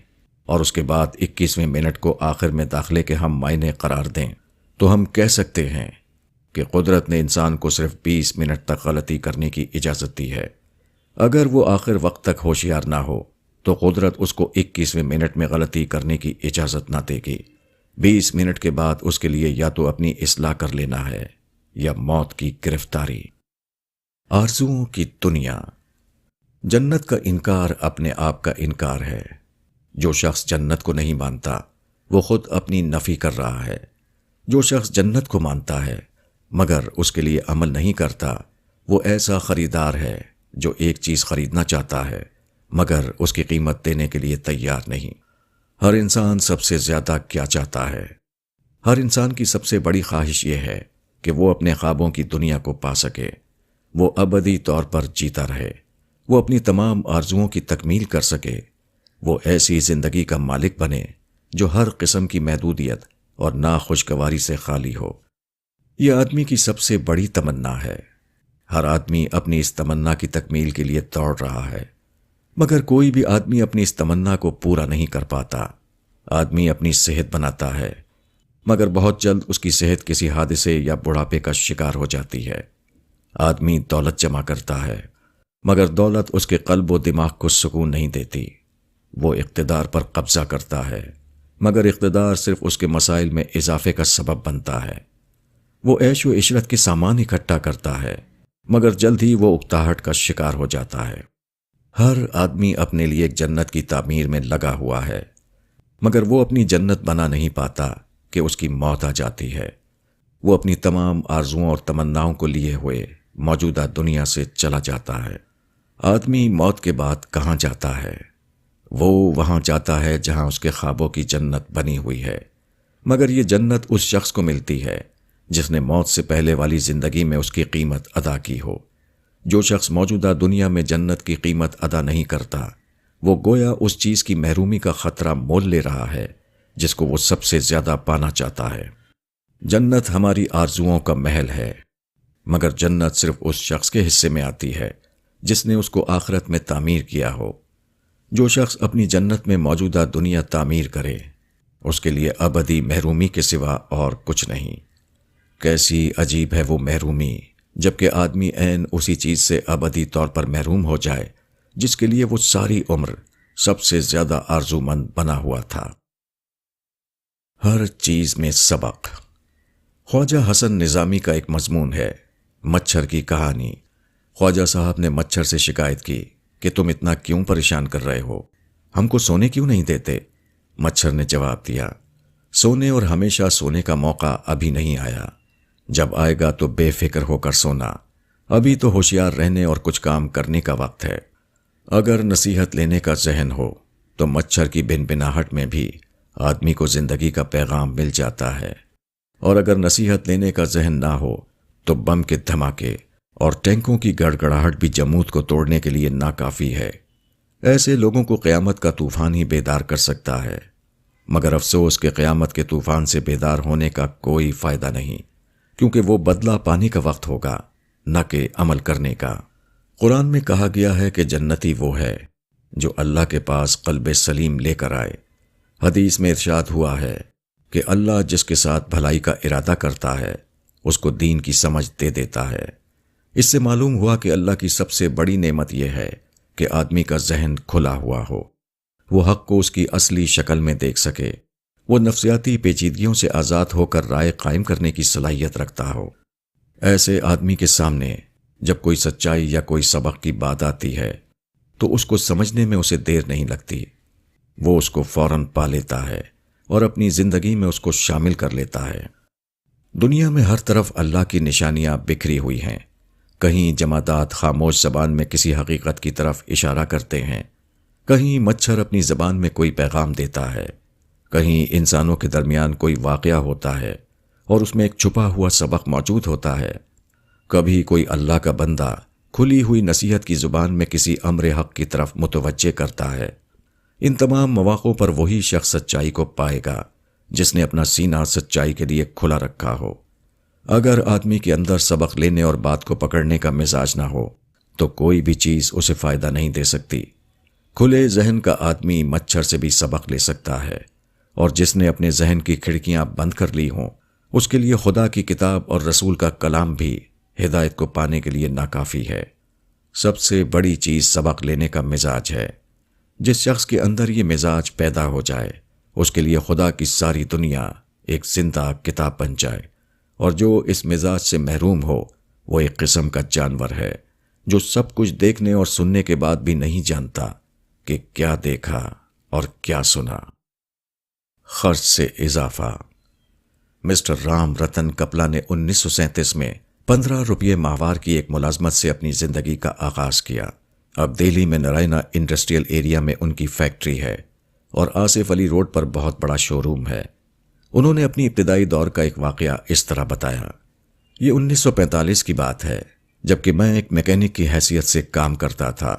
اور اس کے بعد 21ویں منٹ کو آخر میں داخلے کے ہم معنی قرار دیں تو ہم کہہ سکتے ہیں کہ قدرت نے انسان کو صرف 20 منٹ تک غلطی کرنے کی اجازت دی ہے۔ اگر وہ آخر وقت تک ہوشیار نہ ہو تو قدرت اس کو 21ویں منٹ میں غلطی کرنے کی اجازت نہ دے گی۔ 20 منٹ کے بعد اس کے لیے یا تو اپنی اصلاح کر لینا ہے یا موت کی گرفتاری۔ آرزوؤں کی دنیا۔ جنت کا انکار اپنے آپ کا انکار ہے۔ جو شخص جنت کو نہیں مانتا وہ خود اپنی نفی کر رہا ہے۔ جو شخص جنت کو مانتا ہے مگر اس کے لیے عمل نہیں کرتا، وہ ایسا خریدار ہے جو ایک چیز خریدنا چاہتا ہے مگر اس کی قیمت دینے کے لیے تیار نہیں۔ ہر انسان سب سے زیادہ کیا چاہتا ہے؟ ہر انسان کی سب سے بڑی خواہش یہ ہے کہ وہ اپنے خوابوں کی دنیا کو پا سکے، وہ ابدی طور پر جیتا رہے، وہ اپنی تمام آرزوؤں کی تکمیل کر سکے، وہ ایسی زندگی کا مالک بنے جو ہر قسم کی محدودیت اور ناخوشگواری سے خالی ہو۔ یہ آدمی کی سب سے بڑی تمنا ہے۔ ہر آدمی اپنی اس تمنا کی تکمیل کے لیے دوڑ رہا ہے، مگر کوئی بھی آدمی اپنی اس تمنا کو پورا نہیں کر پاتا۔ آدمی اپنی صحت بناتا ہے مگر بہت جلد اس کی صحت کسی حادثے یا بڑھاپے کا شکار ہو جاتی ہے۔ آدمی دولت جمع کرتا ہے مگر دولت اس کے قلب و دماغ کو سکون نہیں دیتی۔ وہ اقتدار پر قبضہ کرتا ہے مگر اقتدار صرف اس کے مسائل میں اضافے کا سبب بنتا ہے۔ وہ عیش و عشرت کے سامان اکٹھا کرتا ہے مگر جلد ہی وہ اکتاہٹ کا شکار ہو جاتا ہے۔ ہر آدمی اپنے لیے ایک جنت کی تعمیر میں لگا ہوا ہے مگر وہ اپنی جنت بنا نہیں پاتا کہ اس کی موت آ جاتی ہے۔ وہ اپنی تمام آرزوؤں اور تمناؤں کو لیے ہوئے موجودہ دنیا سے چلا جاتا ہے۔ آدمی موت کے بعد کہاں جاتا ہے؟ وہ وہاں جاتا ہے جہاں اس کے خوابوں کی جنت بنی ہوئی ہے، مگر یہ جنت اس شخص کو ملتی ہے جس نے موت سے پہلے والی زندگی میں اس کی قیمت ادا کی ہو۔ جو شخص موجودہ دنیا میں جنت کی قیمت ادا نہیں کرتا، وہ گویا اس چیز کی محرومی کا خطرہ مول لے رہا ہے جس کو وہ سب سے زیادہ پانا چاہتا ہے۔ جنت ہماری آرزوؤں کا محل ہے، مگر جنت صرف اس شخص کے حصے میں آتی ہے جس نے اس کو آخرت میں تعمیر کیا ہو۔ جو شخص اپنی جنت میں موجودہ دنیا تعمیر کرے، اس کے لیے ابدی محرومی کے سوا اور کچھ نہیں۔ کیسی عجیب ہے وہ محرومی، جبکہ آدمی عین اسی چیز سے ابدی طور پر محروم ہو جائے جس کے لیے وہ ساری عمر سب سے زیادہ آرزو مند بنا ہوا تھا۔ ہر چیز میں سبق۔ خواجہ حسن نظامی کا ایک مضمون ہے، مچھر کی کہانی۔ خواجہ صاحب نے مچھر سے شکایت کی کہ تم اتنا کیوں پریشان کر رہے ہو، ہم کو سونے کیوں نہیں دیتے؟ مچھر نے جواب دیا، سونے اور ہمیشہ سونے کا موقع ابھی نہیں آیا، جب آئے گا تو بے فکر ہو کر سونا، ابھی تو ہوشیار رہنے اور کچھ کام کرنے کا وقت ہے۔ اگر نصیحت لینے کا ذہن ہو تو مچھر کی بنبناہٹ میں بھی آدمی کو زندگی کا پیغام مل جاتا ہے، اور اگر نصیحت لینے کا ذہن نہ ہو تو بم کے دھماکے اور ٹینکوں کی گڑگڑاہٹ بھی جمود کو توڑنے کے لیے ناکافی ہے۔ ایسے لوگوں کو قیامت کا طوفان ہی بیدار کر سکتا ہے، مگر افسوس کہ قیامت کے طوفان سے بیدار ہونے کا کوئی فائدہ نہیں، کیونکہ وہ بدلہ پانے کا وقت ہوگا، نہ کہ عمل کرنے کا۔ قرآن میں کہا گیا ہے کہ جنتی وہ ہے جو اللہ کے پاس قلب سلیم لے کر آئے۔ حدیث میں ارشاد ہوا ہے کہ اللہ جس کے ساتھ بھلائی کا ارادہ کرتا ہے اس کو دین کی سمجھ دے دیتا ہے۔ اس سے معلوم ہوا کہ اللہ کی سب سے بڑی نعمت یہ ہے کہ آدمی کا ذہن کھلا ہوا ہو، وہ حق کو اس کی اصلی شکل میں دیکھ سکے، وہ نفسیاتی پیچیدگیوں سے آزاد ہو کر رائے قائم کرنے کی صلاحیت رکھتا ہو۔ ایسے آدمی کے سامنے جب کوئی سچائی یا کوئی سبق کی بات آتی ہے تو اس کو سمجھنے میں اسے دیر نہیں لگتی، وہ اس کو فوراً پا لیتا ہے اور اپنی زندگی میں اس کو شامل کر لیتا ہے۔ دنیا میں ہر طرف اللہ کی نشانیاں بکھری ہوئی ہیں، کہیں جمادات خاموش زبان میں کسی حقیقت کی طرف اشارہ کرتے ہیں، کہیں مچھر اپنی زبان میں کوئی پیغام دیتا ہے، کہیں انسانوں کے درمیان کوئی واقعہ ہوتا ہے اور اس میں ایک چھپا ہوا سبق موجود ہوتا ہے، کبھی کوئی اللہ کا بندہ کھلی ہوئی نصیحت کی زبان میں کسی امر حق کی طرف متوجہ کرتا ہے۔ ان تمام مواقعوں پر وہی شخص سچائی کو پائے گا جس نے اپنا سینہ سچائی کے لیے کھلا رکھا ہو۔ اگر آدمی کے اندر سبق لینے اور بات کو پکڑنے کا مزاج نہ ہو تو کوئی بھی چیز اسے فائدہ نہیں دے سکتی۔ کھلے ذہن کا آدمی مچھر سے بھی سبق لے سکتا ہے، اور جس نے اپنے ذہن کی کھڑکیاں بند کر لی ہوں اس کے لیے خدا کی کتاب اور رسول کا کلام بھی ہدایت کو پانے کے لیے ناکافی ہے۔ سب سے بڑی چیز سبق لینے کا مزاج ہے۔ جس شخص کے اندر یہ مزاج پیدا ہو جائے اس کے لیے خدا کی ساری دنیا ایک زندہ کتاب بن جائے، اور جو اس مزاج سے محروم ہو وہ ایک قسم کا جانور ہے جو سب کچھ دیکھنے اور سننے کے بعد بھی نہیں جانتا کہ کیا دیکھا اور کیا سنا۔ خرچ سے اضافہ۔ مسٹر رام رتن کپلا نے 1937 میں 15 روپے ماہوار کی ایک ملازمت سے اپنی زندگی کا آغاز کیا۔ اب دہلی میں نرائنا انڈسٹریل ایریا میں ان کی فیکٹری ہے اور آصف علی روڈ پر بہت بڑا شو روم ہے۔ انہوں نے اپنی ابتدائی دور کا ایک واقعہ اس طرح بتایا۔ یہ 1945 کی بات ہے، جبکہ میں ایک میکینک کی حیثیت سے کام کرتا تھا۔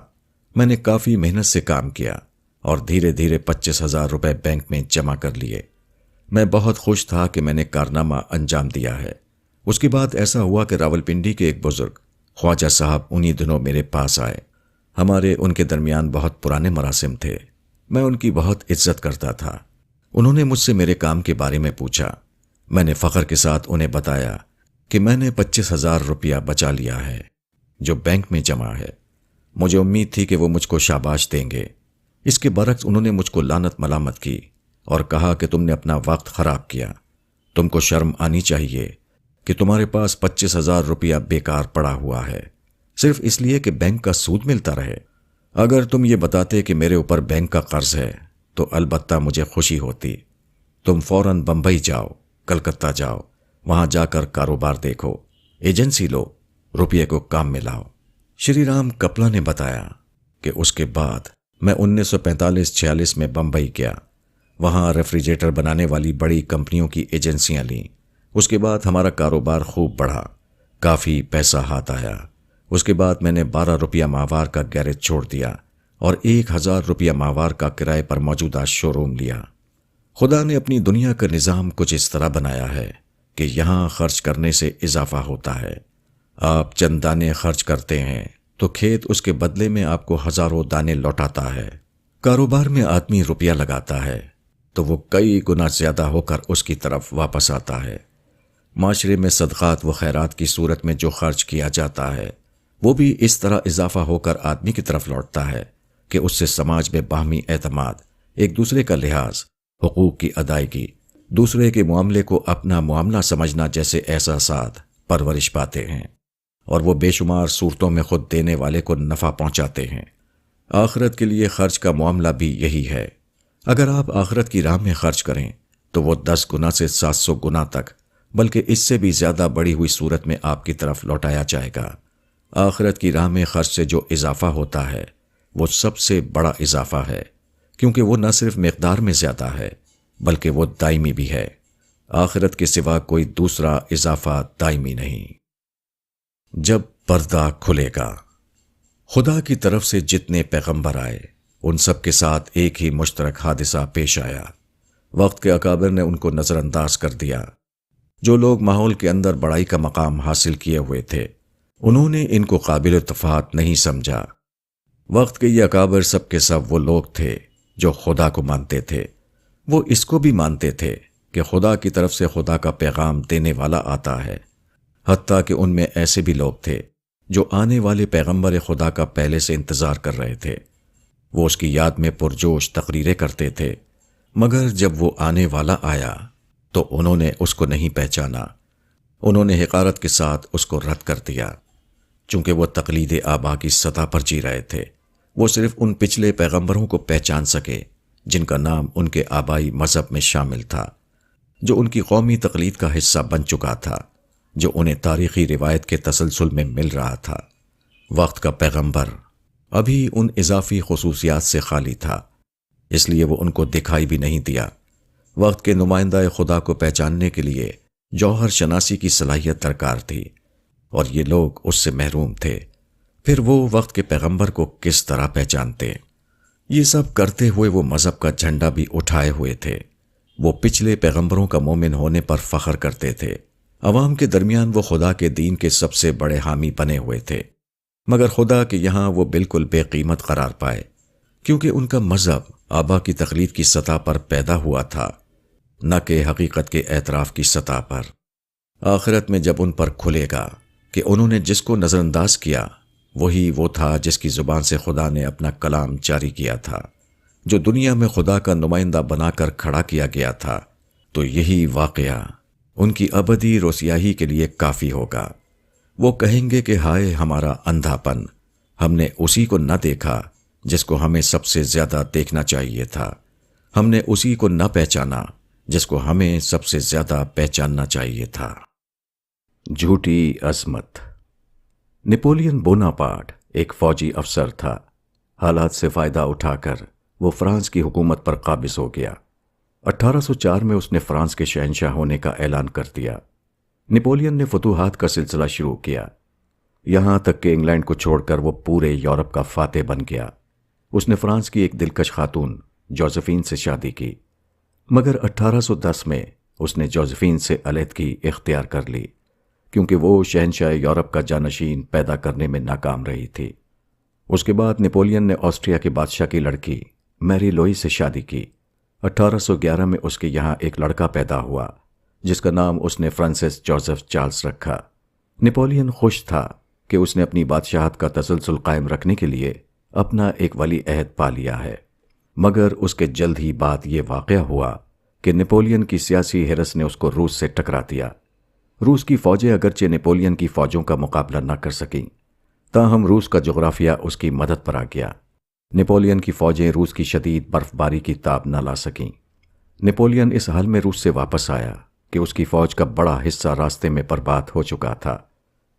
میں نے کافی محنت سے کام کیا اور دھیرے دھیرے 25,000 روپے بینک میں جمع کر لیے۔ میں بہت خوش تھا کہ میں نے کارنامہ انجام دیا ہے۔ اس کے بعد ایسا ہوا کہ راولپنڈی کے ایک بزرگ خواجہ صاحب انہی دنوں میرے پاس آئے۔ ہمارے ان کے درمیان بہت پرانے مراسم تھے، میں ان کی بہت عزت کرتا تھا۔ انہوں نے مجھ سے میرے کام کے بارے میں پوچھا۔ میں نے فخر کے ساتھ انہیں بتایا کہ میں نے 25,000 روپیہ بچا لیا ہے جو بینک میں جمع ہے۔ مجھے امید تھی کہ وہ مجھ کو شاباش دیں گے۔ اس کے برعکس انہوں نے مجھ کو لعنت ملامت کی اور کہا کہ تم نے اپنا وقت خراب کیا، تم کو شرم آنی چاہیے کہ تمہارے پاس 25,000 روپیہ بیکار پڑا ہوا ہے صرف اس لیے کہ بینک کا سود ملتا رہے۔ اگر تم یہ بتاتے کہ میرے اوپر بینک کا قرض ہے تو البتہ مجھے خوشی ہوتی۔ تم فوراً بمبئی جاؤ، کلکتہ جاؤ، وہاں جا کر کاروبار دیکھو، ایجنسی لو، روپیے کو کام میں لاؤ۔ شری رام کپلا نے بتایا کہ اس کے بعد میں 1945-46 میں بمبئی گیا، وہاں ریفریجریٹر بنانے والی بڑی کمپنیوں کی ایجنسیاں لیں۔ اس کے بعد ہمارا کاروبار خوب بڑھا، کافی پیسہ ہاتھ آیا۔ اس کے بعد میں نے 12 روپیہ ماہوار کا گیرج چھوڑ دیا اور 1,000 روپیہ ماہوار کا کرائے پر موجودہ شو روم لیا۔ خدا نے اپنی دنیا کا نظام کچھ اس طرح بنایا ہے کہ یہاں خرچ کرنے سے اضافہ ہوتا ہے۔ آپ چند دانے خرچ کرتے ہیں تو کھیت اس کے بدلے میں آپ کو ہزاروں دانے لوٹاتا ہے۔ کاروبار میں آدمی روپیہ لگاتا ہے تو وہ کئی گنا زیادہ ہو کر اس کی طرف واپس آتا ہے۔ معاشرے میں صدقات و خیرات کی صورت میں جو خرچ کیا جاتا ہے وہ بھی اس طرح اضافہ ہو کر آدمی کی طرف لوٹتا ہے کہ اس سے سماج میں باہمی اعتماد، ایک دوسرے کا لحاظ، حقوق کی ادائیگی، دوسرے کے معاملے کو اپنا معاملہ سمجھنا جیسے احساسات پرورش پاتے ہیں۔ اور وہ بے شمار صورتوں میں خود دینے والے کو نفع پہنچاتے ہیں۔ آخرت کے لیے خرچ کا معاملہ بھی یہی ہے۔ اگر آپ آخرت کی راہ میں خرچ کریں تو وہ 10 گنا سے 700 گنا تک، بلکہ اس سے بھی زیادہ بڑی ہوئی صورت میں آپ کی طرف لوٹایا جائے گا۔ آخرت کی راہ میں خرچ سے جو اضافہ ہوتا ہے وہ سب سے بڑا اضافہ ہے، کیونکہ وہ نہ صرف مقدار میں زیادہ ہے بلکہ وہ دائمی بھی ہے۔ آخرت کے سوا کوئی دوسرا اضافہ دائمی نہیں۔ جب پردہ کھلے گا۔ خدا کی طرف سے جتنے پیغمبر آئے ان سب کے ساتھ ایک ہی مشترک حادثہ پیش آیا۔ وقت کے اکابر نے ان کو نظر انداز کر دیا۔ جو لوگ ماحول کے اندر بڑائی کا مقام حاصل کیے ہوئے تھے انہوں نے ان کو قابل اتفاق نہیں سمجھا۔ وقت کے یہ اکابر سب کے سب وہ لوگ تھے جو خدا کو مانتے تھے۔ وہ اس کو بھی مانتے تھے کہ خدا کی طرف سے خدا کا پیغام دینے والا آتا ہے، حتیٰ کہ ان میں ایسے بھی لوگ تھے جو آنے والے پیغمبر خدا کا پہلے سے انتظار کر رہے تھے۔ وہ اس کی یاد میں پرجوش تقریریں کرتے تھے، مگر جب وہ آنے والا آیا تو انہوں نے اس کو نہیں پہچانا۔ انہوں نے حقارت کے ساتھ اس کو رد کر دیا۔ چونکہ وہ تقلید آبا کی سطح پر جی رہے تھے، وہ صرف ان پچھلے پیغمبروں کو پہچان سکے جن کا نام ان کے آبائی مذہب میں شامل تھا، جو ان کی قومی تقلید کا حصہ بن چکا تھا، جو انہیں تاریخی روایت کے تسلسل میں مل رہا تھا۔ وقت کا پیغمبر ابھی ان اضافی خصوصیات سے خالی تھا، اس لیے وہ ان کو دکھائی بھی نہیں دیا۔ وقت کے نمائندہ خدا کو پہچاننے کے لیے جوہر شناسی کی صلاحیت درکار تھی، اور یہ لوگ اس سے محروم تھے۔ پھر وہ وقت کے پیغمبر کو کس طرح پہچانتے؟ یہ سب کرتے ہوئے وہ مذہب کا جھنڈا بھی اٹھائے ہوئے تھے۔ وہ پچھلے پیغمبروں کا مومن ہونے پر فخر کرتے تھے۔ عوام کے درمیان وہ خدا کے دین کے سب سے بڑے حامی بنے ہوئے تھے، مگر خدا کے یہاں وہ بالکل بے قیمت قرار پائے، کیونکہ ان کا مذہب آبا کی تقلید کی سطح پر پیدا ہوا تھا، نہ کہ حقیقت کے اعتراف کی سطح پر۔ آخرت میں جب ان پر کھلے گا کہ انہوں نے جس کو نظر انداز کیا وہی وہ تھا جس کی زبان سے خدا نے اپنا کلام جاری کیا تھا، جو دنیا میں خدا کا نمائندہ بنا کر کھڑا کیا گیا تھا، تو یہی واقعہ ان کی ابدی رسیائی کے لیے کافی ہوگا۔ وہ کہیں گے کہ ہائے ہمارا اندھا پن، ہم نے اسی کو نہ دیکھا جس کو ہمیں سب سے زیادہ دیکھنا چاہیے تھا، ہم نے اسی کو نہ پہچانا جس کو ہمیں سب سے زیادہ پہچاننا چاہیے تھا۔ جھوٹی عظمت۔ نپولین بوناپارٹ ایک فوجی افسر تھا۔ حالات سے فائدہ اٹھا کر وہ فرانس کی حکومت پر قابض ہو گیا۔ 1804 میں اس نے فرانس کے شہنشاہ ہونے کا اعلان کر دیا۔ نپولین نے فتوحات کا سلسلہ شروع کیا، یہاں تک کہ انگلینڈ کو چھوڑ کر وہ پورے یورپ کا فاتح بن گیا۔ اس نے فرانس کی ایک دلکش خاتون جوزفین سے شادی کی، مگر 1810 میں اس نے جوزفین سے علیحدگی اختیار کر لی، کیونکہ وہ شہنشاہ یورپ کا جانشین پیدا کرنے میں ناکام رہی تھی۔ اس کے بعد نپولین نے آسٹریا کے بادشاہ کی لڑکی میری لوئی سے شادی کی۔ 1811 میں اس کے یہاں ایک لڑکا پیدا ہوا جس کا نام اس نے فرانسس جوزف چارلز رکھا۔ نپولین خوش تھا کہ اس نے اپنی بادشاہت کا تسلسل قائم رکھنے کے لیے اپنا ایک ولی عہد پا لیا ہے، مگر اس کے جلد ہی بعد یہ واقعہ ہوا کہ نپولین کی سیاسی ہرس نے اس کو روس سے ٹکرا دیا۔ روس کی فوجیں اگرچہ نپولین کی فوجوں کا مقابلہ نہ کر سکیں، تاہم روس کا جغرافیہ اس کی مدد پر آ گیا۔ نپولین کی فوجیں روس کی شدید برف باری کی تاب نہ لا سکیں۔ نپولین اس حال میں روس سے واپس آیا کہ اس کی فوج کا بڑا حصہ راستے میں برباد ہو چکا تھا۔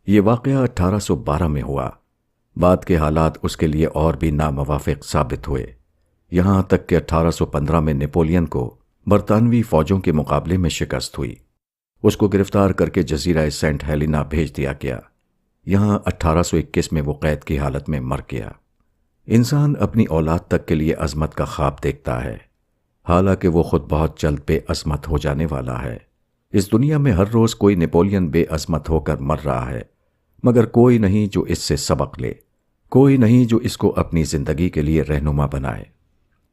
یہ واقعہ 1812 میں ہوا۔ بعد کے حالات اس کے لیے اور بھی ناموافق ثابت ہوئے، یہاں تک کہ 1815 میں نپولین کو برطانوی فوجوں کے مقابلے میں شکست ہوئی۔ اس کو گرفتار کر کے جزیرہ سینٹ ہیلینا بھیج دیا گیا۔ یہاں 1821 میں وہ قید کی حالت میں مر گیا۔ انسان اپنی اولاد تک کے لیے عظمت کا خواب دیکھتا ہے، حالانکہ وہ خود بہت جلد بے عظمت ہو جانے والا ہے۔ اس دنیا میں ہر روز کوئی نپولین بے عظمت ہو کر مر رہا ہے، مگر کوئی نہیں جو اس سے سبق لے، کوئی نہیں جو اس کو اپنی زندگی کے لیے رہنما بنائے۔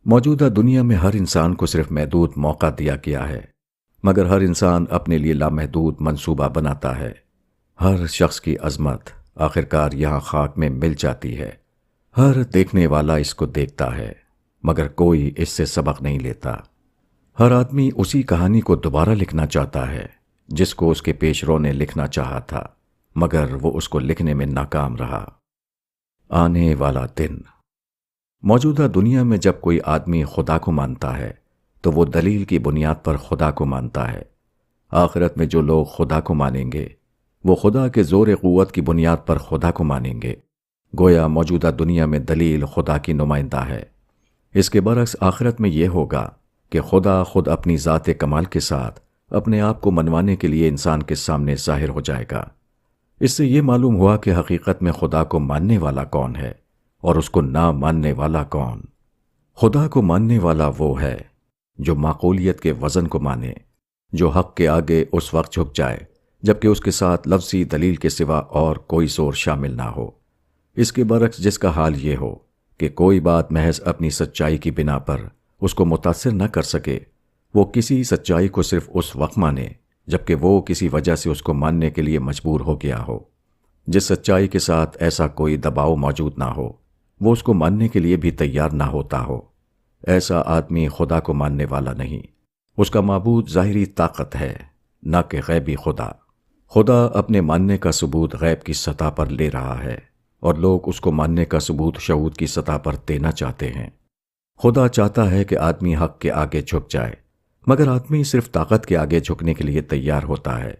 موجودہ دنیا میں ہر انسان کو صرف محدود موقع دیا گیا ہے، مگر ہر انسان اپنے لیے لامحدود منصوبہ بناتا ہے۔ ہر شخص کی عظمت آخرکار یہاں خاک میں مل جاتی ہے۔ ہر دیکھنے والا اس کو دیکھتا ہے، مگر کوئی اس سے سبق نہیں لیتا۔ ہر آدمی اسی کہانی کو دوبارہ لکھنا چاہتا ہے جس کو اس کے پیش رو نے لکھنا چاہا تھا، مگر وہ اس کو لکھنے میں ناکام رہا۔ آنے والا دن۔ موجودہ دنیا میں جب کوئی آدمی خدا کو مانتا ہے تو وہ دلیل کی بنیاد پر خدا کو مانتا ہے۔ آخرت میں جو لوگ خدا کو مانیں گے وہ خدا کے زور قوت کی بنیاد پر خدا کو مانیں گے۔ گویا موجودہ دنیا میں دلیل خدا کی نمائندہ ہے۔ اس کے برعکس آخرت میں یہ ہوگا کہ خدا خود اپنی ذات کمال کے ساتھ اپنے آپ کو منوانے کے لیے انسان کے سامنے ظاہر ہو جائے گا۔ اس سے یہ معلوم ہوا کہ حقیقت میں خدا کو ماننے والا کون ہے اور اس کو نہ ماننے والا کون۔ خدا کو ماننے والا وہ ہے جو معقولیت کے وزن کو مانے، جو حق کے آگے اس وقت جھک جائے جبکہ اس کے ساتھ لفظی دلیل کے سوا اور کوئی زور شامل نہ ہو۔ اس کے برعکس جس کا حال یہ ہو کہ کوئی بات محض اپنی سچائی کی بنا پر اس کو متاثر نہ کر سکے، وہ کسی سچائی کو صرف اس وقت مانے جبکہ وہ کسی وجہ سے اس کو ماننے کے لیے مجبور ہو گیا ہو۔ جس سچائی کے ساتھ ایسا کوئی دباؤ موجود نہ ہو وہ اس کو ماننے کے لیے بھی تیار نہ ہوتا ہو، ایسا آدمی خدا کو ماننے والا نہیں۔ اس کا معبود ظاہری طاقت ہے، نہ کہ غیبی خدا۔ خدا اپنے ماننے کا ثبوت غیب کی سطح پر لے رہا ہے اور لوگ اس کو ماننے کا ثبوت شہود کی سطح پر دینا چاہتے ہیں۔ خدا چاہتا ہے کہ آدمی حق کے آگے جھک جائے، مگر آدمی صرف طاقت کے آگے جھکنے کے لیے تیار ہوتا ہے۔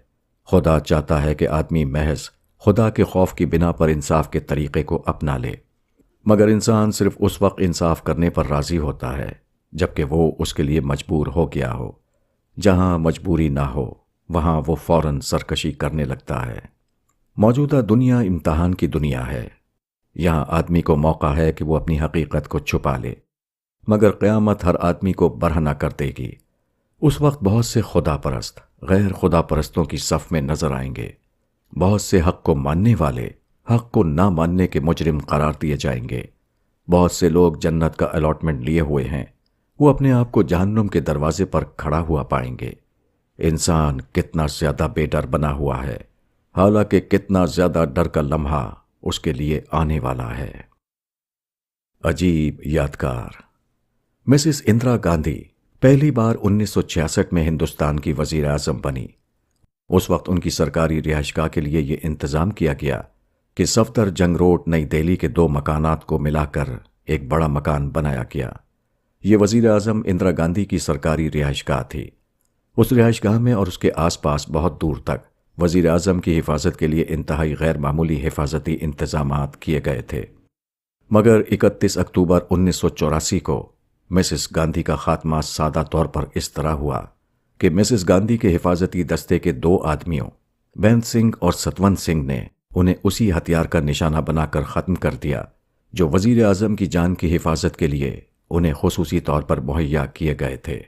خدا چاہتا ہے کہ آدمی محض خدا کے خوف کی بنا پر انصاف کے طریقے کو اپنا لے، مگر انسان صرف اس وقت انصاف کرنے پر راضی ہوتا ہے جبکہ وہ اس کے لیے مجبور ہو گیا ہو۔ جہاں مجبوری نہ ہو وہاں وہ فوراً سرکشی کرنے لگتا ہے۔ موجودہ دنیا امتحان کی دنیا ہے۔ یہاں آدمی کو موقع ہے کہ وہ اپنی حقیقت کو چھپا لے، مگر قیامت ہر آدمی کو برہنہ کر دے گی۔ اس وقت بہت سے خدا پرست غیر خدا پرستوں کی صف میں نظر آئیں گے۔ بہت سے حق کو ماننے والے حق کو نہ ماننے کے مجرم قرار دیے جائیں گے۔ بہت سے لوگ جنت کا الاٹمنٹ لیے ہوئے ہیں، وہ اپنے آپ کو جہنم کے دروازے پر کھڑا ہوا پائیں گے۔ انسان کتنا زیادہ بے ڈر بنا ہوا ہے، حالانکہ کتنا زیادہ ڈر کا لمحہ اس کے لیے آنے والا ہے۔ عجیب یادگار۔ مسز اندرا گاندھی پہلی بار 1966 میں ہندوستان کی وزیر اعظم بنی۔ اس وقت ان کی سرکاری رہائش گاہ کے لیے یہ انتظام کیا گیا کہ صفدر جنگ روڈ نئی دہلی کے 2 مکانات کو ملا کر ایک بڑا مکان بنایا گیا۔ یہ وزیر اعظم اندرا گاندھی کی سرکاری رہائش گاہ تھی۔ اس رہائش گاہ میں اور اس کے آس پاس بہت دور تک وزیر اعظم کی حفاظت کے لیے انتہائی غیر معمولی حفاظتی انتظامات کیے گئے تھے۔ مگر 31 اکتوبر 1984 کو مسز گاندھی کا خاتمہ سادہ طور پر اس طرح ہوا کہ مسز گاندھی کے حفاظتی دستے کے 2 آدمیوں بینت سنگھ اور ستونت سنگھ نے انہیں اسی ہتھیار کا نشانہ بنا کر ختم کر دیا جو وزیر اعظم کی جان کی حفاظت کے لیے انہیں خصوصی طور پر مہیا کیے گئے تھے۔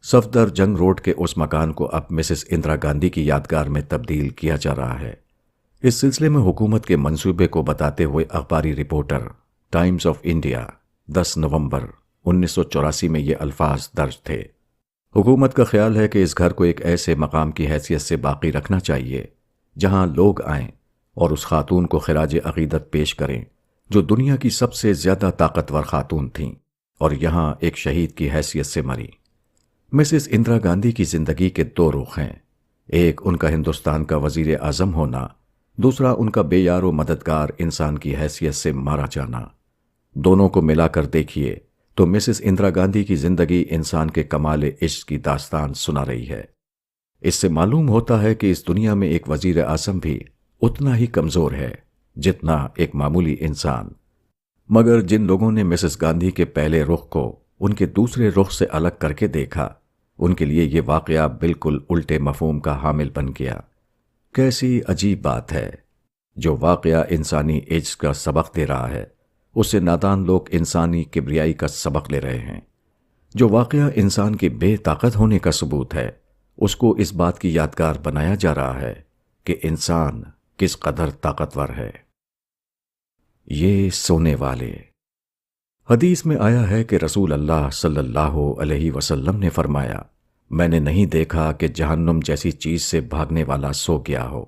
صفدر جنگ روڈ کے اس مکان کو اب مسز اندرا گاندھی کی یادگار میں تبدیل کیا جا رہا ہے۔ اس سلسلے میں حکومت کے منصوبے کو بتاتے ہوئے اخباری رپورٹر ٹائمز آف انڈیا 10 نومبر 1984 میں یہ الفاظ درج تھے۔ حکومت کا خیال ہے کہ اس گھر کو ایک ایسے مقام کی حیثیت سے باقی رکھنا چاہیے جہاں لوگ آئیں اور اس خاتون کو خراج عقیدت پیش کریں جو دنیا کی سب سے زیادہ طاقتور خاتون تھیں اور یہاں ایک شہید کی حیثیت سے مری۔ مسز اندرا گاندھی کی زندگی کے 2 رخ ہیں، ایک ان کا ہندوستان کا وزیر اعظم ہونا، دوسرا ان کا بے یار و مددگار انسان کی حیثیت سے مارا جانا۔ دونوں کو ملا کر دیکھیے تو مسز اندرا گاندھی کی زندگی انسان کے کمال عشق کی داستان سنا رہی ہے۔ اس سے معلوم ہوتا ہے کہ اس دنیا میں ایک وزیر اعظم بھی اتنا ہی کمزور ہے جتنا ایک معمولی انسان، مگر جن لوگوں نے مسز گاندھی کے پہلے رخ کو ان کے دوسرے رخ سے الگ کر کے دیکھا، ان کے لیے یہ واقعہ بالکل الٹے مفہوم کا حامل بن گیا۔ کیسی عجیب بات ہے، جو واقعہ انسانی عجز کا سبق دے رہا ہے اس سے نادان لوگ انسانی کبریائی کا سبق لے رہے ہیں۔ جو واقعہ انسان کے بے طاقت ہونے کا ثبوت ہے اس کو اس بات کی یادگار بنایا جا رہا ہے کہ انسان کس قدر طاقتور ہے۔ یہ سونے والے۔ حدیث میں آیا ہے کہ رسول اللہ صلی اللہ علیہ وسلم نے فرمایا، میں نے نہیں دیکھا کہ جہنم جیسی چیز سے بھاگنے والا سو گیا ہو،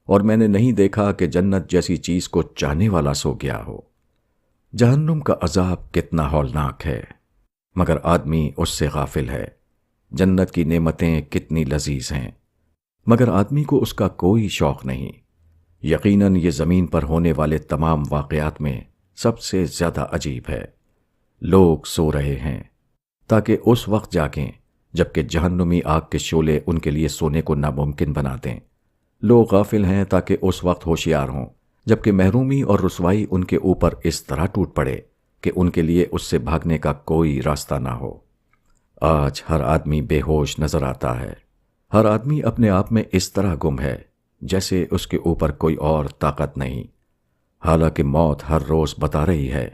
اور میں نے نہیں دیکھا کہ جنت جیسی چیز کو چاہنے والا سو گیا ہو۔ جہنم کا عذاب کتنا ہولناک ہے، مگر آدمی اس سے غافل ہے۔ جنت کی نعمتیں کتنی لذیذ ہیں، مگر آدمی کو اس کا کوئی شوق نہیں۔ یقیناً یہ زمین پر ہونے والے تمام واقعات میں سب سے زیادہ عجیب ہے۔ لوگ سو رہے ہیں تاکہ اس وقت جاگیں جبکہ جہنمی آگ کے شعلے ان کے لیے سونے کو ناممکن بنا دیں۔ لوگ غافل ہیں تاکہ اس وقت ہوشیار ہوں جبکہ محرومی اور رسوائی ان کے اوپر اس طرح ٹوٹ پڑے کہ ان کے لیے اس سے بھاگنے کا کوئی راستہ نہ ہو۔ آج ہر آدمی بے ہوش نظر آتا ہے۔ ہر آدمی اپنے آپ میں اس طرح گم ہے جیسے اس کے اوپر کوئی اور طاقت نہیں، حالانکہ موت ہر روز بتا رہی ہے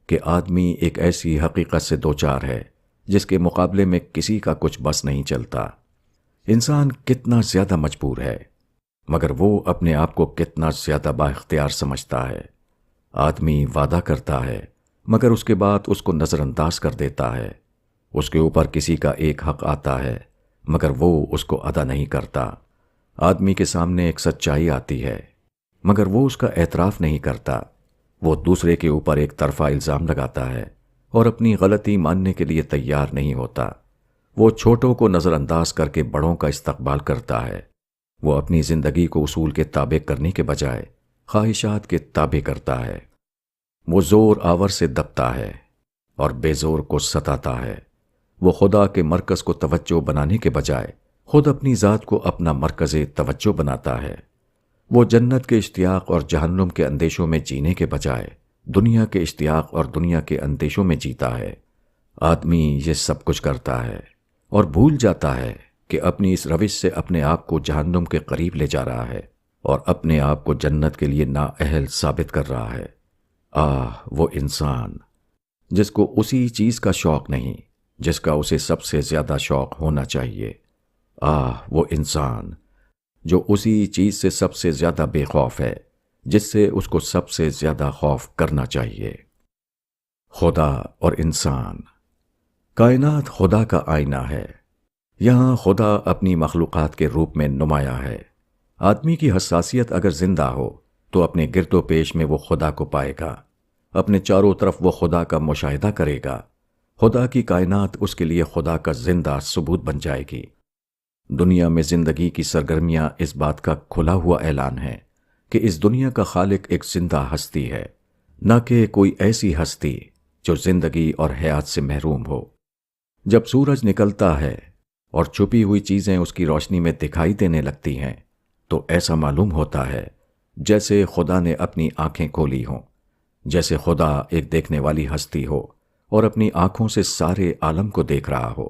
کہ آدمی ایک ایسی حقیقت سے دوچار ہے جس کے مقابلے میں کسی کا کچھ بس نہیں چلتا۔ انسان کتنا زیادہ مجبور ہے، مگر وہ اپنے آپ کو کتنا زیادہ با اختیار سمجھتا ہے۔ آدمی وعدہ کرتا ہے مگر اس کے بعد اس کو نظر انداز کر دیتا ہے۔ اس کے اوپر کسی کا ایک حق آتا ہے مگر وہ اس کو ادا نہیں کرتا۔ آدمی کے سامنے ایک سچائی آتی ہے مگر وہ اس کا اعتراف نہیں کرتا۔ وہ دوسرے کے اوپر ایک طرفہ الزام لگاتا ہے اور اپنی غلطی ماننے کے لیے تیار نہیں ہوتا۔ وہ چھوٹوں کو نظر انداز کر کے بڑوں کا استقبال کرتا ہے۔ وہ اپنی زندگی کو اصول کے تابع کرنے کے بجائے خواہشات کے تابع کرتا ہے۔ وہ زور آور سے دبتا ہے اور بے زور کو ستاتا ہے۔ وہ خدا کے مرکز کو توجہ بنانے کے بجائے خود اپنی ذات کو اپنا مرکز توجہ بناتا ہے۔ وہ جنت کے اشتیاق اور جہنم کے اندیشوں میں جینے کے بجائے دنیا کے اشتیاق اور دنیا کے اندیشوں میں جیتا ہے۔ آدمی یہ سب کچھ کرتا ہے اور بھول جاتا ہے کہ اپنی اس روش سے اپنے آپ کو جہنم کے قریب لے جا رہا ہے اور اپنے آپ کو جنت کے لیے نااہل ثابت کر رہا ہے۔ وہ انسان جس کو اسی چیز کا شوق نہیں جس کا اسے سب سے زیادہ شوق ہونا چاہیے۔ وہ انسان جو اسی چیز سے سب سے زیادہ بے خوف ہے جس سے اس کو سب سے زیادہ خوف کرنا چاہیے۔ خدا اور انسان۔ کائنات خدا کا آئینہ ہے۔ یہاں خدا اپنی مخلوقات کے روپ میں نمایاں ہے۔ آدمی کی حساسیت اگر زندہ ہو تو اپنے گرد و پیش میں وہ خدا کو پائے گا، اپنے چاروں طرف وہ خدا کا مشاہدہ کرے گا۔ خدا کی کائنات اس کے لیے خدا کا زندہ ثبوت بن جائے گی۔ دنیا میں زندگی کی سرگرمیاں اس بات کا کھلا ہوا اعلان ہے کہ اس دنیا کا خالق ایک زندہ ہستی ہے، نہ کہ کوئی ایسی ہستی جو زندگی اور حیات سے محروم ہو۔ جب سورج نکلتا ہے اور چھپی ہوئی چیزیں اس کی روشنی میں دکھائی دینے لگتی ہیں تو ایسا معلوم ہوتا ہے جیسے خدا نے اپنی آنکھیں کھولی ہوں، جیسے خدا ایک دیکھنے والی ہستی ہو اور اپنی آنکھوں سے سارے عالم کو دیکھ رہا ہو۔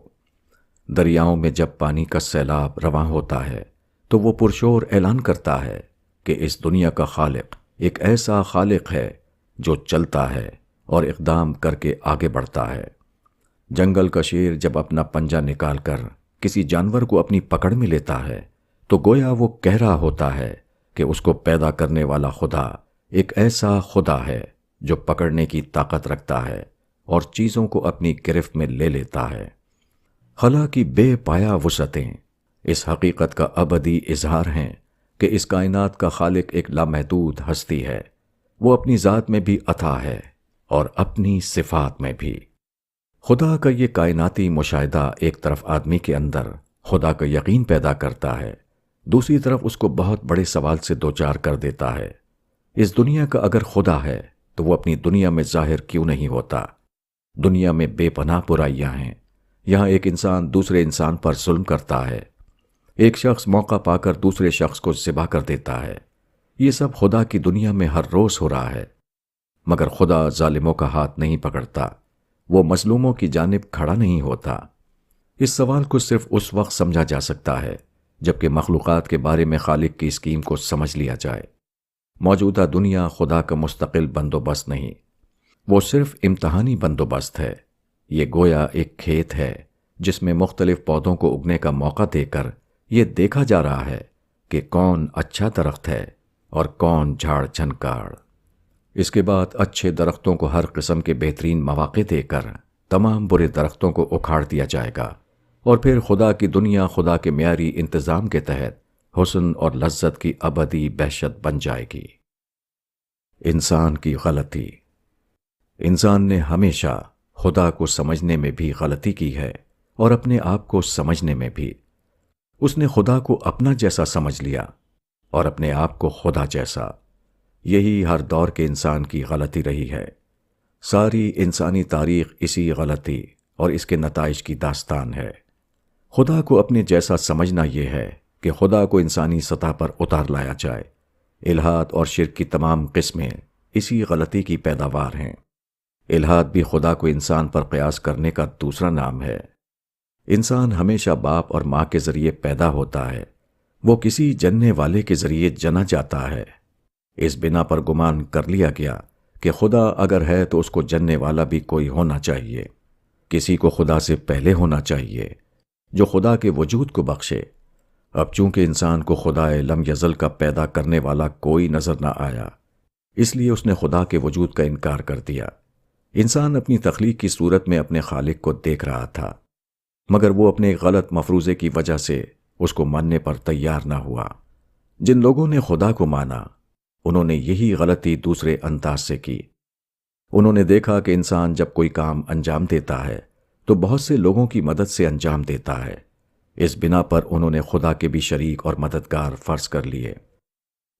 دریاؤں میں جب پانی کا سیلاب رواں ہوتا ہے تو وہ پرشور اعلان کرتا ہے کہ اس دنیا کا خالق ایک ایسا خالق ہے جو چلتا ہے اور اقدام کر کے آگے بڑھتا ہے۔ جنگل کا شیر جب اپنا پنجہ نکال کر کسی جانور کو اپنی پکڑ میں لیتا ہے تو گویا وہ کہہ رہا ہوتا ہے کہ اس کو پیدا کرنے والا خدا ایک ایسا خدا ہے جو پکڑنے کی طاقت رکھتا ہے اور چیزوں کو اپنی گرفت میں لے لیتا ہے۔ خلا کی بے پایا وسعتیں اس حقیقت کا ابدی اظہار ہیں کہ اس کائنات کا خالق ایک لامحدود ہستی ہے۔ وہ اپنی ذات میں بھی عطا ہے اور اپنی صفات میں بھی۔ خدا کا یہ کائناتی مشاہدہ ایک طرف آدمی کے اندر خدا کا یقین پیدا کرتا ہے، دوسری طرف اس کو بہت بڑے سوال سے دوچار کر دیتا ہے۔ اس دنیا کا اگر خدا ہے تو وہ اپنی دنیا میں ظاہر کیوں نہیں ہوتا؟ دنیا میں بے پناہ برائیاں ہیں۔ یہاں ایک انسان دوسرے انسان پر ظلم کرتا ہے، ایک شخص موقع پا کر دوسرے شخص کو ذبح کر دیتا ہے۔ یہ سب خدا کی دنیا میں ہر روز ہو رہا ہے، مگر خدا ظالموں کا ہاتھ نہیں پکڑتا، وہ مظلوموں کی جانب کھڑا نہیں ہوتا۔ اس سوال کو صرف اس وقت سمجھا جا سکتا ہے جبکہ مخلوقات کے بارے میں خالق کی اسکیم کو سمجھ لیا جائے۔ موجودہ دنیا خدا کا مستقل بندوبست نہیں، وہ صرف امتحانی بندوبست ہے۔ یہ گویا ایک کھیت ہے جس میں مختلف پودوں کو اگنے کا موقع دے کر یہ دیکھا جا رہا ہے کہ کون اچھا درخت ہے اور کون جھاڑ جھنکاڑ۔ اس کے بعد اچھے درختوں کو ہر قسم کے بہترین مواقع دے کر تمام برے درختوں کو اکھاڑ دیا جائے گا، اور پھر خدا کی دنیا خدا کے معیاری انتظام کے تحت حسن اور لذت کی ابدی بہشت بن جائے گی۔ انسان کی غلطی۔ انسان نے ہمیشہ خدا کو سمجھنے میں بھی غلطی کی ہے اور اپنے آپ کو سمجھنے میں بھی۔ اس نے خدا کو اپنا جیسا سمجھ لیا، اور اپنے آپ کو خدا جیسا۔ یہی ہر دور کے انسان کی غلطی رہی ہے۔ ساری انسانی تاریخ اسی غلطی اور اس کے نتائج کی داستان ہے۔ خدا کو اپنے جیسا سمجھنا یہ ہے کہ خدا کو انسانی سطح پر اتار لایا جائے۔ الہات اور شرک کی تمام قسمیں اسی غلطی کی پیداوار ہیں۔ الہات بھی خدا کو انسان پر قیاس کرنے کا دوسرا نام ہے۔ انسان ہمیشہ باپ اور ماں کے ذریعے پیدا ہوتا ہے، وہ کسی جننے والے کے ذریعے جنا جاتا ہے۔ اس بنا پر گمان کر لیا گیا کہ خدا اگر ہے تو اس کو جننے والا بھی کوئی ہونا چاہیے، کسی کو خدا سے پہلے ہونا چاہیے جو خدا کے وجود کو بخشے۔ اب چونکہ انسان کو خدا لم یزل کا پیدا کرنے والا کوئی نظر نہ آیا، اس لیے اس نے خدا کے وجود کا انکار کر دیا۔ انسان اپنی تخلیق کی صورت میں اپنے خالق کو دیکھ رہا تھا، مگر وہ اپنے غلط مفروضے کی وجہ سے اس کو ماننے پر تیار نہ ہوا۔ جن لوگوں نے خدا کو مانا، انہوں نے یہی غلطی دوسرے انداز سے کی۔ انہوں نے دیکھا کہ انسان جب کوئی کام انجام دیتا ہے تو بہت سے لوگوں کی مدد سے انجام دیتا ہے۔ اس بنا پر انہوں نے خدا کے بھی شریک اور مددگار فرض کر لیے۔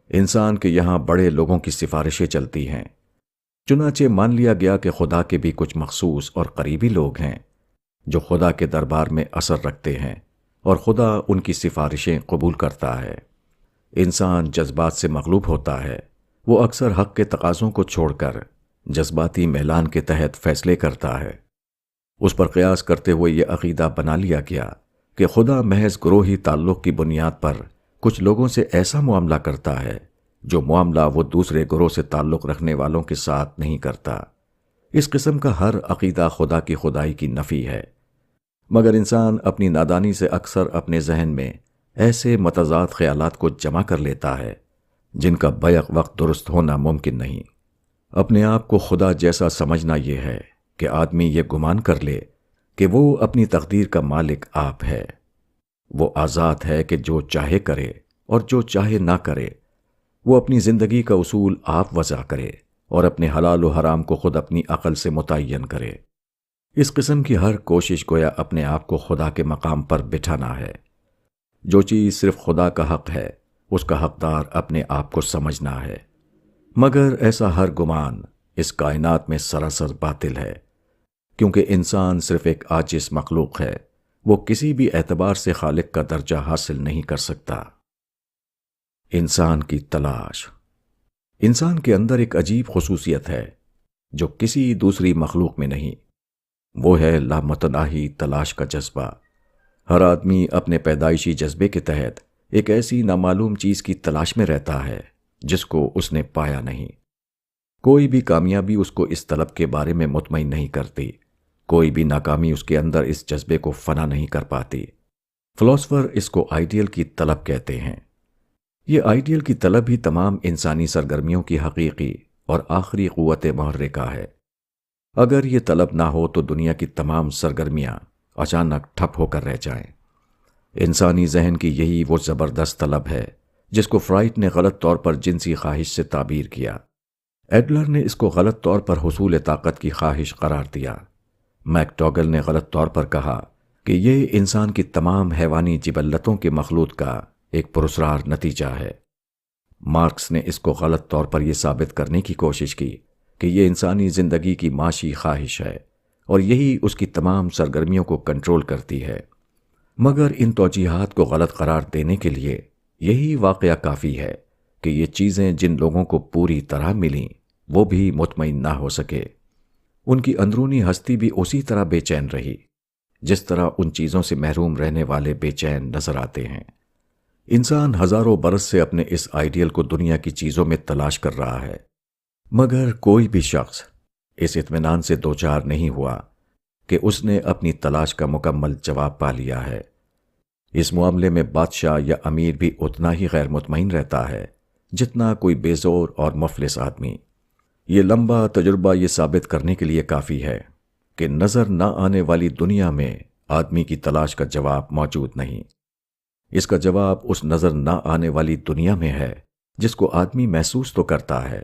انسان کے یہاں بڑے لوگوں کی سفارشیں چلتی ہیں، چنانچہ مان لیا گیا کہ خدا کے بھی کچھ مخصوص اور قریبی لوگ ہیں جو خدا کے دربار میں اثر رکھتے ہیں اور خدا ان کی سفارشیں قبول کرتا ہے۔ انسان جذبات سے مغلوب ہوتا ہے، وہ اکثر حق کے تقاضوں کو چھوڑ کر جذباتی میلان کے تحت فیصلے کرتا ہے۔ اس پر قیاس کرتے ہوئے یہ عقیدہ بنا لیا گیا کہ خدا محض گروہی تعلق کی بنیاد پر کچھ لوگوں سے ایسا معاملہ کرتا ہے جو معاملہ وہ دوسرے گروہ سے تعلق رکھنے والوں کے ساتھ نہیں کرتا۔ اس قسم کا ہر عقیدہ خدا کی خدائی کی نفی ہے، مگر انسان اپنی نادانی سے اکثر اپنے ذہن میں ایسے متضاد خیالات کو جمع کر لیتا ہے جن کا بیک وقت درست ہونا ممکن نہیں۔ اپنے آپ کو خدا جیسا سمجھنا یہ ہے کہ آدمی یہ گمان کر لے کہ وہ اپنی تقدیر کا مالک آپ ہے۔ وہ آزاد ہے کہ جو چاہے کرے اور جو چاہے نہ کرے۔ وہ اپنی زندگی کا اصول آپ وضع کرے اور اپنے حلال و حرام کو خود اپنی عقل سے متعین کرے۔ اس قسم کی ہر کوشش گویا اپنے آپ کو خدا کے مقام پر بٹھانا ہے۔ جو چیز صرف خدا کا حق ہے، اس کا حقدار اپنے آپ کو سمجھنا ہے۔ مگر ایسا ہر گمان اس کائنات میں سراسر باطل ہے، کیونکہ انسان صرف ایک عاجز مخلوق ہے، وہ کسی بھی اعتبار سے خالق کا درجہ حاصل نہیں کر سکتا۔ انسان کی تلاش۔ انسان کے اندر ایک عجیب خصوصیت ہے جو کسی دوسری مخلوق میں نہیں، وہ ہے لامتناہی تلاش کا جذبہ۔ ہر آدمی اپنے پیدائشی جذبے کے تحت ایک ایسی نامعلوم چیز کی تلاش میں رہتا ہے جس کو اس نے پایا نہیں۔ کوئی بھی کامیابی اس کو اس طلب کے بارے میں مطمئن نہیں کرتی، کوئی بھی ناکامی اس کے اندر اس جذبے کو فنا نہیں کر پاتی۔ فلاسفر اس کو آئیڈیل کی طلب کہتے ہیں۔ یہ آئیڈیل کی طلب ہی تمام انسانی سرگرمیوں کی حقیقی اور آخری قوت محرکہ ہے۔ اگر یہ طلب نہ ہو تو دنیا کی تمام سرگرمیاں اچانک ٹھپ ہو کر رہ جائیں۔ انسانی ذہن کی یہی وہ زبردست طلب ہے جس کو فرائڈ نے غلط طور پر جنسی خواہش سے تعبیر کیا۔ ایڈلر نے اس کو غلط طور پر حصول طاقت کی خواہش قرار دیا۔ میک ڈوگل نے غلط طور پر کہا کہ یہ انسان کی تمام حیوانی جبلتوں کے مخلوط کا ایک پراسرار نتیجہ ہے۔ مارکس نے اس کو غلط طور پر یہ ثابت کرنے کی کوشش کی کہ یہ انسانی زندگی کی معاشی خواہش ہے اور یہی اس کی تمام سرگرمیوں کو کنٹرول کرتی ہے۔ مگر ان توجیہات کو غلط قرار دینے کے لیے یہی واقعہ کافی ہے کہ یہ چیزیں جن لوگوں کو پوری طرح ملیں وہ بھی مطمئن نہ ہو سکے۔ ان کی اندرونی ہستی بھی اسی طرح بے چین رہی جس طرح ان چیزوں سے محروم رہنے والے بے چین نظر آتے ہیں۔ انسان ہزاروں برس سے اپنے اس آئیڈیل کو دنیا کی چیزوں میں تلاش کر رہا ہے، مگر کوئی بھی شخص اس اطمینان سے دوچار نہیں ہوا کہ اس نے اپنی تلاش کا مکمل جواب پا لیا ہے۔ اس معاملے میں بادشاہ یا امیر بھی اتنا ہی غیر مطمئن رہتا ہے جتنا کوئی بے زور اور مفلس آدمی۔ یہ لمبا تجربہ یہ ثابت کرنے کے لیے کافی ہے کہ نظر نہ آنے والی دنیا میں آدمی کی تلاش کا جواب موجود نہیں۔ اس کا جواب اس نظر نہ آنے والی دنیا میں ہے جس کو آدمی محسوس تو کرتا ہے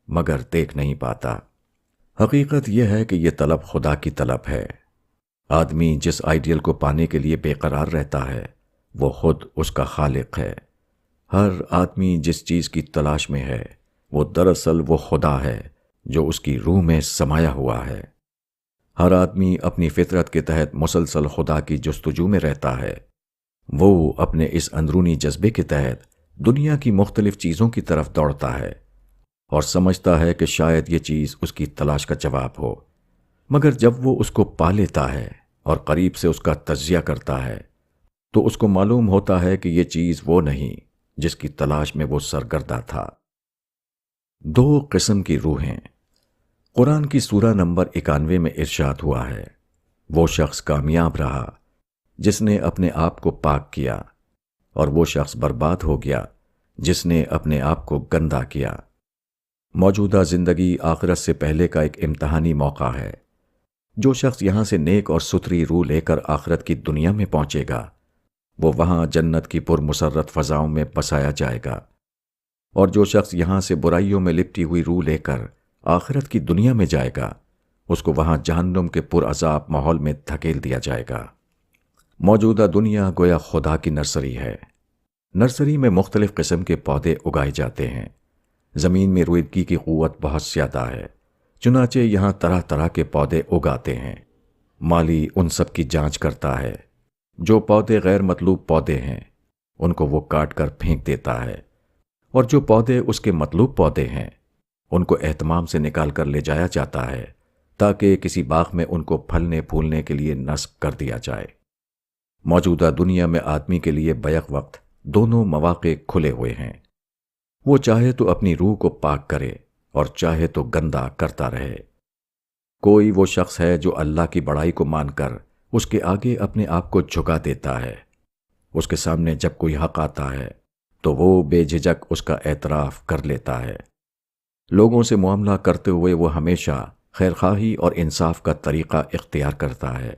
مگر دیکھ نہیں پاتا۔ حقیقت یہ ہے کہ یہ طلب خدا کی طلب ہے۔ آدمی جس آئیڈیل کو پانے کے لیے بے قرار رہتا ہے وہ خود اس کا خالق ہے۔ ہر آدمی جس چیز کی تلاش میں ہے وہ دراصل وہ خدا ہے جو اس کی روح میں سمایا ہوا ہے۔ ہر آدمی اپنی فطرت کے تحت مسلسل خدا کی جستجو میں رہتا ہے۔ وہ اپنے اس اندرونی جذبے کے تحت دنیا کی مختلف چیزوں کی طرف دوڑتا ہے اور سمجھتا ہے کہ شاید یہ چیز اس کی تلاش کا جواب ہو، مگر جب وہ اس کو پا لیتا ہے اور قریب سے اس کا تجزیہ کرتا ہے تو اس کو معلوم ہوتا ہے کہ یہ چیز وہ نہیں جس کی تلاش میں وہ سرگردہ تھا۔ دو قسم کی روحیں۔ قرآن کی سورہ نمبر 91 میں ارشاد ہوا ہے، وہ شخص کامیاب رہا جس نے اپنے آپ کو پاک کیا، اور وہ شخص برباد ہو گیا جس نے اپنے آپ کو گندا کیا۔ موجودہ زندگی آخرت سے پہلے کا ایک امتحانی موقع ہے۔ جو شخص یہاں سے نیک اور ستھری روح لے کر آخرت کی دنیا میں پہنچے گا وہ وہاں جنت کی پرمسرت فضاؤں میں بسایا جائے گا، اور جو شخص یہاں سے برائیوں میں لپٹی ہوئی روح لے کر آخرت کی دنیا میں جائے گا اس کو وہاں جہنم کے پرعذاب ماحول میں دھکیل دیا جائے گا۔ موجودہ دنیا گویا خدا کی نرسری ہے۔ نرسری میں مختلف قسم کے پودے اگائے جاتے ہیں۔ زمین میں رویدگی کی قوت بہت زیادہ ہے، چنانچہ یہاں طرح طرح کے پودے اگاتے ہیں۔ مالی ان سب کی جانچ کرتا ہے۔ جو پودے غیر مطلوب پودے ہیں ان کو وہ کاٹ کر پھینک دیتا ہے، اور جو پودے اس کے مطلوب پودے ہیں ان کو اہتمام سے نکال کر لے جایا جاتا ہے تاکہ کسی باغ میں ان کو پھلنے پھولنے کے لیے نصب کر دیا جائے۔ موجودہ دنیا میں آدمی کے لیے بیک وقت دونوں مواقع کھلے ہوئے ہیں۔ وہ چاہے تو اپنی روح کو پاک کرے اور چاہے تو گندا کرتا رہے۔ کوئی وہ شخص ہے جو اللہ کی بڑائی کو مان کر اس کے آگے اپنے آپ کو جھکا دیتا ہے۔ اس کے سامنے جب کوئی حق آتا ہے تو وہ بے جھجک اس کا اعتراف کر لیتا ہے۔ لوگوں سے معاملہ کرتے ہوئے وہ ہمیشہ خیرخواہی اور انصاف کا طریقہ اختیار کرتا ہے۔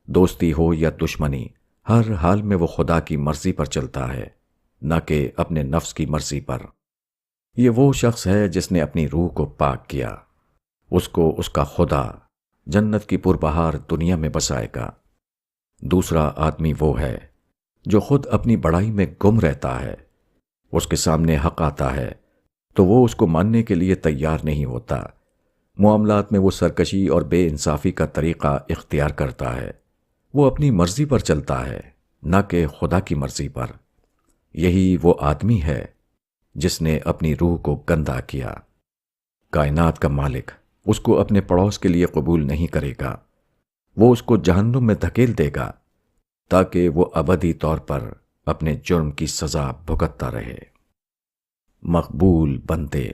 دوستی ہو یا دشمنی، ہر حال میں وہ خدا کی مرضی پر چلتا ہے، نہ کہ اپنے نفس کی مرضی پر۔ یہ وہ شخص ہے جس نے اپنی روح کو پاک کیا۔ اس کو اس کا خدا جنت کی پربہار دنیا میں بسائے گا۔ دوسرا آدمی وہ ہے جو خود اپنی بڑائی میں گم رہتا ہے۔ اس کے سامنے حق آتا ہے تو وہ اس کو ماننے کے لیے تیار نہیں ہوتا۔ معاملات میں وہ سرکشی اور بے انصافی کا طریقہ اختیار کرتا ہے۔ وہ اپنی مرضی پر چلتا ہے، نہ کہ خدا کی مرضی پر۔ یہی وہ آدمی ہے جس نے اپنی روح کو گندا کیا۔ کائنات کا مالک اس کو اپنے پڑوس کے لیے قبول نہیں کرے گا۔ وہ اس کو جہنم میں دھکیل دے گا تاکہ وہ ابدی طور پر اپنے جرم کی سزا بھگتتا رہے۔ مقبول بندے۔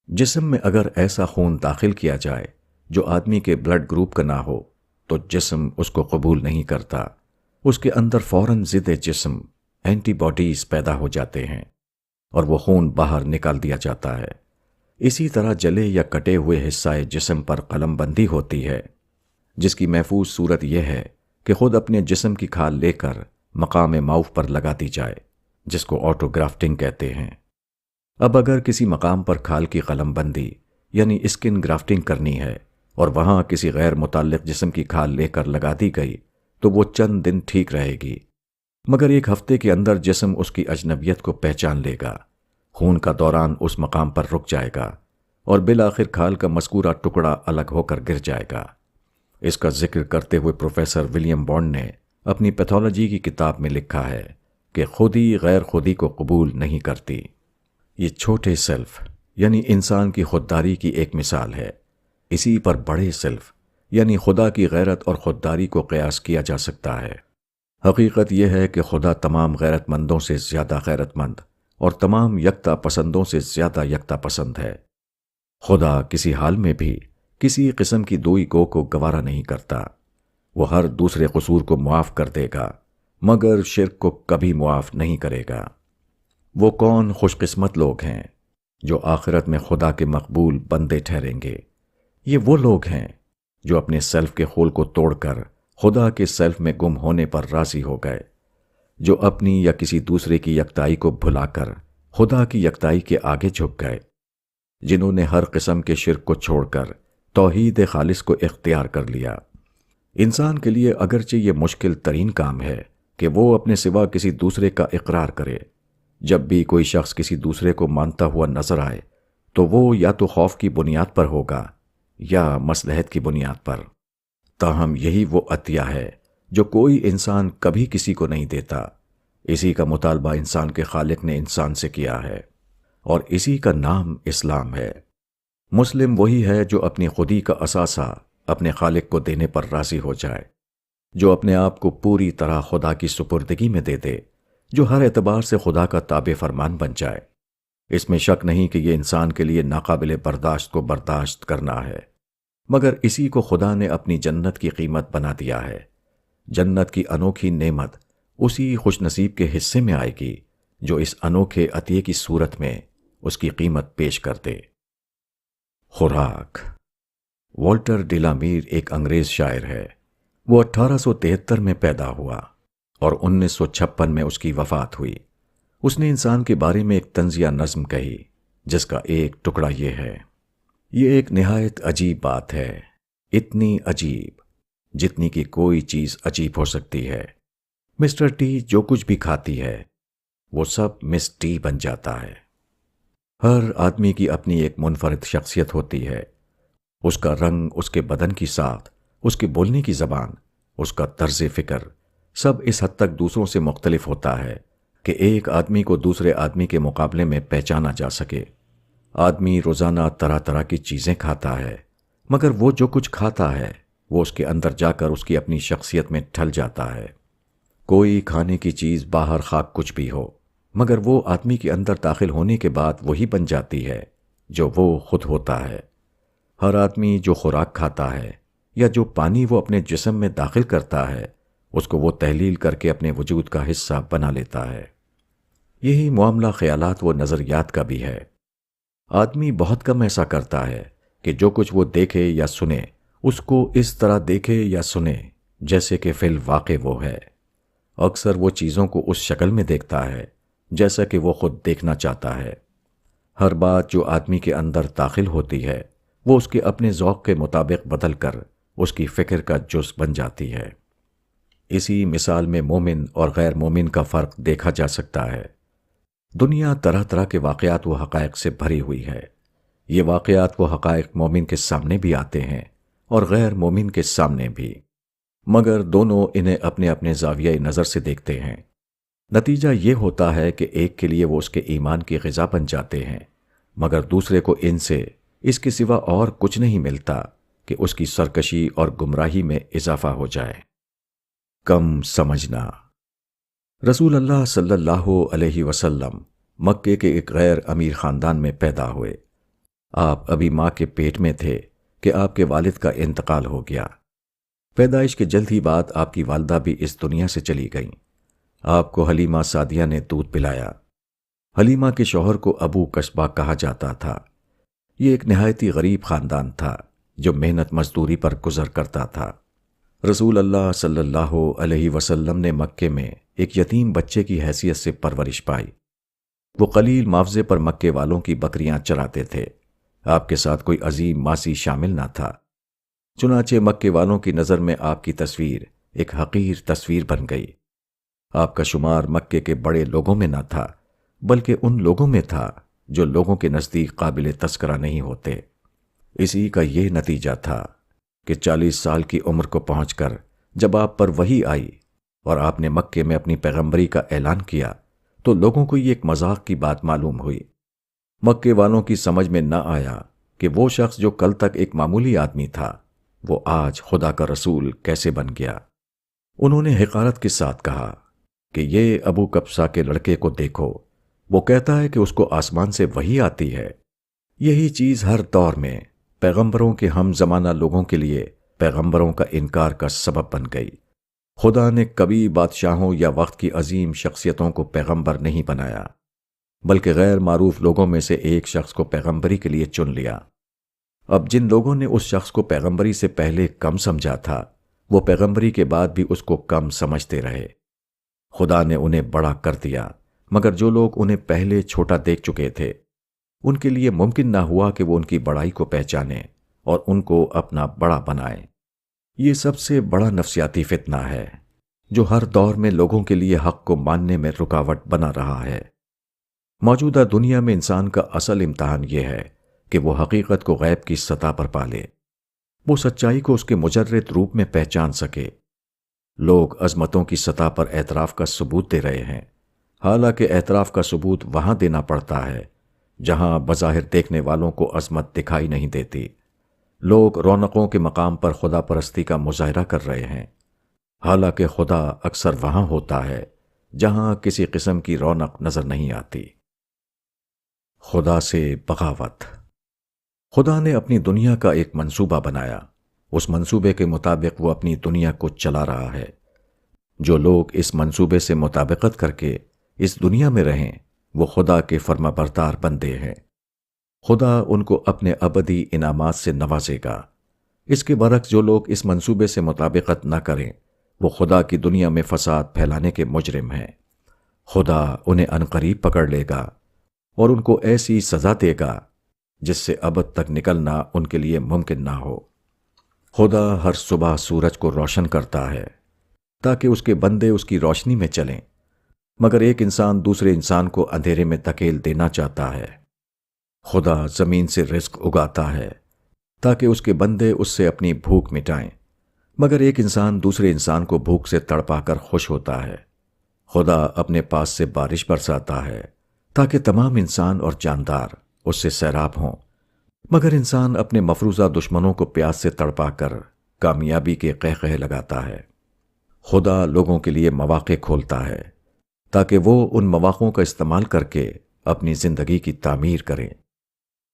جسم میں اگر ایسا خون داخل کیا جائے جو آدمی کے بلڈ گروپ کا نہ ہو تو جسم اس کو قبول نہیں کرتا۔ اس کے اندر فوراً ضد جسم اینٹی باڈیز پیدا ہو جاتے ہیں اور وہ خون باہر نکال دیا جاتا ہے۔ اسی طرح جلے یا کٹے ہوئے حصہ جسم پر قلم بندی ہوتی ہے، جس کی محفوظ صورت یہ ہے کہ خود اپنے جسم کی کھال لے کر مقام معوف پر لگا دی جائے، جس کو آٹو گرافٹنگ کہتے ہیں۔ اب اگر کسی مقام پر کھال کی قلم بندی یعنی اسکن گرافٹنگ کرنی ہے اور وہاں کسی غیر متعلق جسم کی کھال لے کر لگا دی گئی تو وہ چند دن ٹھیک رہے گی، مگر ایک ہفتے کے اندر جسم اس کی اجنبیت کو پہچان لے گا، خون کا دوران اس مقام پر رک جائے گا اور بالآخر کھال کا مذکورہ ٹکڑا الگ ہو کر گر جائے گا۔ اس کا ذکر کرتے ہوئے پروفیسر ولیم بانڈ نے اپنی پیتھولوجی کی کتاب میں لکھا ہے کہ خودی غیر خودی کو قبول نہیں کرتی۔ یہ چھوٹے سیلف یعنی انسان کی خودداری کی ایک مثال ہے۔ اسی پر بڑے سیلف یعنی خدا کی غیرت اور خودداری کو قیاس کیا جا سکتا ہے۔ حقیقت یہ ہے کہ خدا تمام غیرت مندوں سے زیادہ غیرت مند اور تمام یکتا پسندوں سے زیادہ یکتا پسند ہے۔ خدا کسی حال میں بھی کسی قسم کی دوئی گو کو گوارا نہیں کرتا۔ وہ ہر دوسرے قصور کو معاف کر دے گا مگر شرک کو کبھی معاف نہیں کرے گا۔ وہ کون خوش قسمت لوگ ہیں جو آخرت میں خدا کے مقبول بندے ٹھہریں گے۔ یہ وہ لوگ ہیں جو اپنے سیلف کے خول کو توڑ کر خدا کے سیلف میں گم ہونے پر راضی ہو گئے، جو اپنی یا کسی دوسرے کی یکتائی کو بھلا کر خدا کی یکتائی کے آگے جھک گئے، جنہوں نے ہر قسم کے شرک کو چھوڑ کر توحید خالص کو اختیار کر لیا۔ انسان کے لیے اگرچہ یہ مشکل ترین کام ہے کہ وہ اپنے سوا کسی دوسرے کا اقرار کرے، جب بھی کوئی شخص کسی دوسرے کو مانتا ہوا نظر آئے تو وہ یا تو خوف کی بنیاد پر ہوگا یا مصلحت کی بنیاد پر۔ تاہم یہی وہ عطیہ ہے جو کوئی انسان کبھی کسی کو نہیں دیتا۔ اسی کا مطالبہ انسان کے خالق نے انسان سے کیا ہے، اور اسی کا نام اسلام ہے۔ مسلم وہی ہے جو اپنی خودی کا اثاثہ اپنے خالق کو دینے پر راضی ہو جائے، جو اپنے آپ کو پوری طرح خدا کی سپردگی میں دے دے، جو ہر اعتبار سے خدا کا تابع فرمان بن جائے۔ اس میں شک نہیں کہ یہ انسان کے لیے ناقابل برداشت کو برداشت کرنا ہے، مگر اسی کو خدا نے اپنی جنت کی قیمت بنا دیا ہے۔ جنت کی انوکھی نعمت اسی خوش نصیب کے حصے میں آئے گی جو اس انوکھے عطیے کی صورت میں اس کی قیمت پیش کر دے۔ خوراک۔ والٹر ڈیلامیر ایک انگریز شاعر ہے۔ وہ 1873 میں پیدا ہوا اور 1956 میں اس کی وفات ہوئی۔ اس نے انسان کے بارے میں ایک طنزیہ نظم کہی جس کا ایک ٹکڑا یہ ہے: یہ ایک نہایت عجیب بات ہے، اتنی عجیب جتنی کہ کوئی چیز عجیب ہو سکتی ہے۔ مسٹر ٹی جو کچھ بھی کھاتی ہے وہ سب مس ٹی بن جاتا ہے۔ ہر آدمی کی اپنی ایک منفرد شخصیت ہوتی ہے۔ اس کا رنگ، اس کے بدن کی ساخت، اس کے بولنے کی زبان، اس کا طرز فکر، سب اس حد تک دوسروں سے مختلف ہوتا ہے کہ ایک آدمی کو دوسرے آدمی کے مقابلے میں پہچانا جا سکے۔ آدمی روزانہ طرح طرح کی چیزیں کھاتا ہے، مگر وہ جو کچھ کھاتا ہے وہ اس کے اندر جا کر اس کی اپنی شخصیت میں ڈھل جاتا ہے۔ کوئی کھانے کی چیز باہر خاک کچھ بھی ہو، مگر وہ آدمی کے اندر داخل ہونے کے بعد وہی بن جاتی ہے جو وہ خود ہوتا ہے۔ ہر آدمی جو خوراک کھاتا ہے یا جو پانی وہ اپنے جسم میں داخل کرتا ہے اس کو وہ تحلیل کر کے اپنے وجود کا حصہ بنا لیتا ہے۔ یہی معاملہ خیالات و نظریات کا بھی ہے۔ آدمی بہت کم ایسا کرتا ہے کہ جو کچھ وہ دیکھے یا سنے اس کو اس طرح دیکھے یا سنے جیسے کہ فی الواقع وہ ہے۔ اکثر وہ چیزوں کو اس شکل میں دیکھتا ہے جیسا کہ وہ خود دیکھنا چاہتا ہے۔ ہر بات جو آدمی کے اندر داخل ہوتی ہے وہ اس کے اپنے ذوق کے مطابق بدل کر اس کی فکر کا جز بن جاتی ہے۔ اسی مثال میں مومن اور غیر مومن کا فرق دیکھا جا سکتا ہے۔ دنیا طرح طرح کے واقعات و حقائق سے بھری ہوئی ہے۔ یہ واقعات و حقائق مومن کے سامنے بھی آتے ہیں اور غیر مومن کے سامنے بھی، مگر دونوں انہیں اپنے اپنے زاویہ نظر سے دیکھتے ہیں۔ نتیجہ یہ ہوتا ہے کہ ایک کے لیے وہ اس کے ایمان کی غذا بن جاتے ہیں، مگر دوسرے کو ان سے اس کے سوا اور کچھ نہیں ملتا کہ اس کی سرکشی اور گمراہی میں اضافہ ہو جائے۔ کم سمجھنا۔ رسول اللہ صلی اللہ علیہ وسلم مکے کے ایک غیر امیر خاندان میں پیدا ہوئے۔ آپ ابھی ماں کے پیٹ میں تھے کہ آپ کے والد کا انتقال ہو گیا۔ پیدائش کے جلد ہی بعد آپ کی والدہ بھی اس دنیا سے چلی گئیں۔ آپ کو حلیمہ سعدیہ نے دودھ پلایا۔ حلیمہ کے شوہر کو ابو کشبہ کہا جاتا تھا۔ یہ ایک نہایتی غریب خاندان تھا جو محنت مزدوری پر گزر کرتا تھا۔ رسول اللہ صلی اللہ علیہ وسلم نے مکے میں ایک یتیم بچے کی حیثیت سے پرورش پائی۔ وہ قلیل معاوضے پر مکے والوں کی بکریاں چراتے تھے۔ آپ کے ساتھ کوئی عظیم ماسی شامل نہ تھا، چنانچہ مکے والوں کی نظر میں آپ کی تصویر ایک حقیر تصویر بن گئی۔ آپ کا شمار مکے کے بڑے لوگوں میں نہ تھا، بلکہ ان لوگوں میں تھا جو لوگوں کے نزدیک قابل تذکرہ نہیں ہوتے۔ اسی کا یہ نتیجہ تھا کہ 40 سال کی عمر کو پہنچ کر جب آپ پر وحی آئی اور آپ نے مکے میں اپنی پیغمبری کا اعلان کیا تو لوگوں کو یہ ایک مذاق کی بات معلوم ہوئی۔ مکے والوں کی سمجھ میں نہ آیا کہ وہ شخص جو کل تک ایک معمولی آدمی تھا وہ آج خدا کا رسول کیسے بن گیا۔ انہوں نے حقارت کے ساتھ کہا کہ یہ ابو کبسہ کے لڑکے کو دیکھو، وہ کہتا ہے کہ اس کو آسمان سے وحی آتی ہے۔ یہی چیز ہر دور میں پیغمبروں کے ہم زمانہ لوگوں کے لیے پیغمبروں کا انکار کا سبب بن گئی۔ خدا نے کبھی بادشاہوں یا وقت کی عظیم شخصیتوں کو پیغمبر نہیں بنایا، بلکہ غیر معروف لوگوں میں سے ایک شخص کو پیغمبری کے لیے چن لیا۔ اب جن لوگوں نے اس شخص کو پیغمبری سے پہلے کم سمجھا تھا وہ پیغمبری کے بعد بھی اس کو کم سمجھتے رہے۔ خدا نے انہیں بڑا کر دیا، مگر جو لوگ انہیں پہلے چھوٹا دیکھ چکے تھے ان کے لیے ممکن نہ ہوا کہ وہ ان کی بڑائی کو پہچانیں اور ان کو اپنا بڑا بنائیں۔ یہ سب سے بڑا نفسیاتی فتنہ ہے جو ہر دور میں لوگوں کے لیے حق کو ماننے میں رکاوٹ بنا رہا ہے۔ موجودہ دنیا میں انسان کا اصل امتحان یہ ہے کہ وہ حقیقت کو غیب کی سطح پر پالے، وہ سچائی کو اس کے مجرد روپ میں پہچان سکے۔ لوگ عظمتوں کی سطح پر اعتراف کا ثبوت دے رہے ہیں، حالانکہ اعتراف کا ثبوت وہاں دینا پڑتا ہے جہاں بظاہر دیکھنے والوں کو عظمت دکھائی نہیں دیتی۔ لوگ رونقوں کے مقام پر خدا پرستی کا مظاہرہ کر رہے ہیں، حالانکہ خدا اکثر وہاں ہوتا ہے جہاں کسی قسم کی رونق نظر نہیں آتی۔ خدا سے بغاوت۔ خدا نے اپنی دنیا کا ایک منصوبہ بنایا، اس منصوبے کے مطابق وہ اپنی دنیا کو چلا رہا ہے۔ جو لوگ اس منصوبے سے مطابقت کر کے اس دنیا میں رہیں وہ خدا کے فرما بردار بندے ہیں۔ خدا ان کو اپنے ابدی انعامات سے نوازے گا۔ اس کے برعکس جو لوگ اس منصوبے سے مطابقت نہ کریں وہ خدا کی دنیا میں فساد پھیلانے کے مجرم ہیں۔ خدا انہیں عنقریب پکڑ لے گا اور ان کو ایسی سزا دے گا جس سے ابد تک نکلنا ان کے لیے ممکن نہ ہو۔ خدا ہر صبح سورج کو روشن کرتا ہے تاکہ اس کے بندے اس کی روشنی میں چلیں، مگر ایک انسان دوسرے انسان کو اندھیرے میں دھکیل دینا چاہتا ہے۔ خدا زمین سے رزق اگاتا ہے تاکہ اس کے بندے اس سے اپنی بھوک مٹائیں، مگر ایک انسان دوسرے انسان کو بھوک سے تڑپا کر خوش ہوتا ہے۔ خدا اپنے پاس سے بارش برساتا ہے تاکہ تمام انسان اور جاندار اس سے سیراب ہوں، مگر انسان اپنے مفروضہ دشمنوں کو پیاس سے تڑپا کر کامیابی کے قہقہے لگاتا ہے۔ خدا لوگوں کے لیے مواقع کھولتا ہے تاکہ وہ ان مواقعوں کا استعمال کر کے اپنی زندگی کی تعمیر کریں،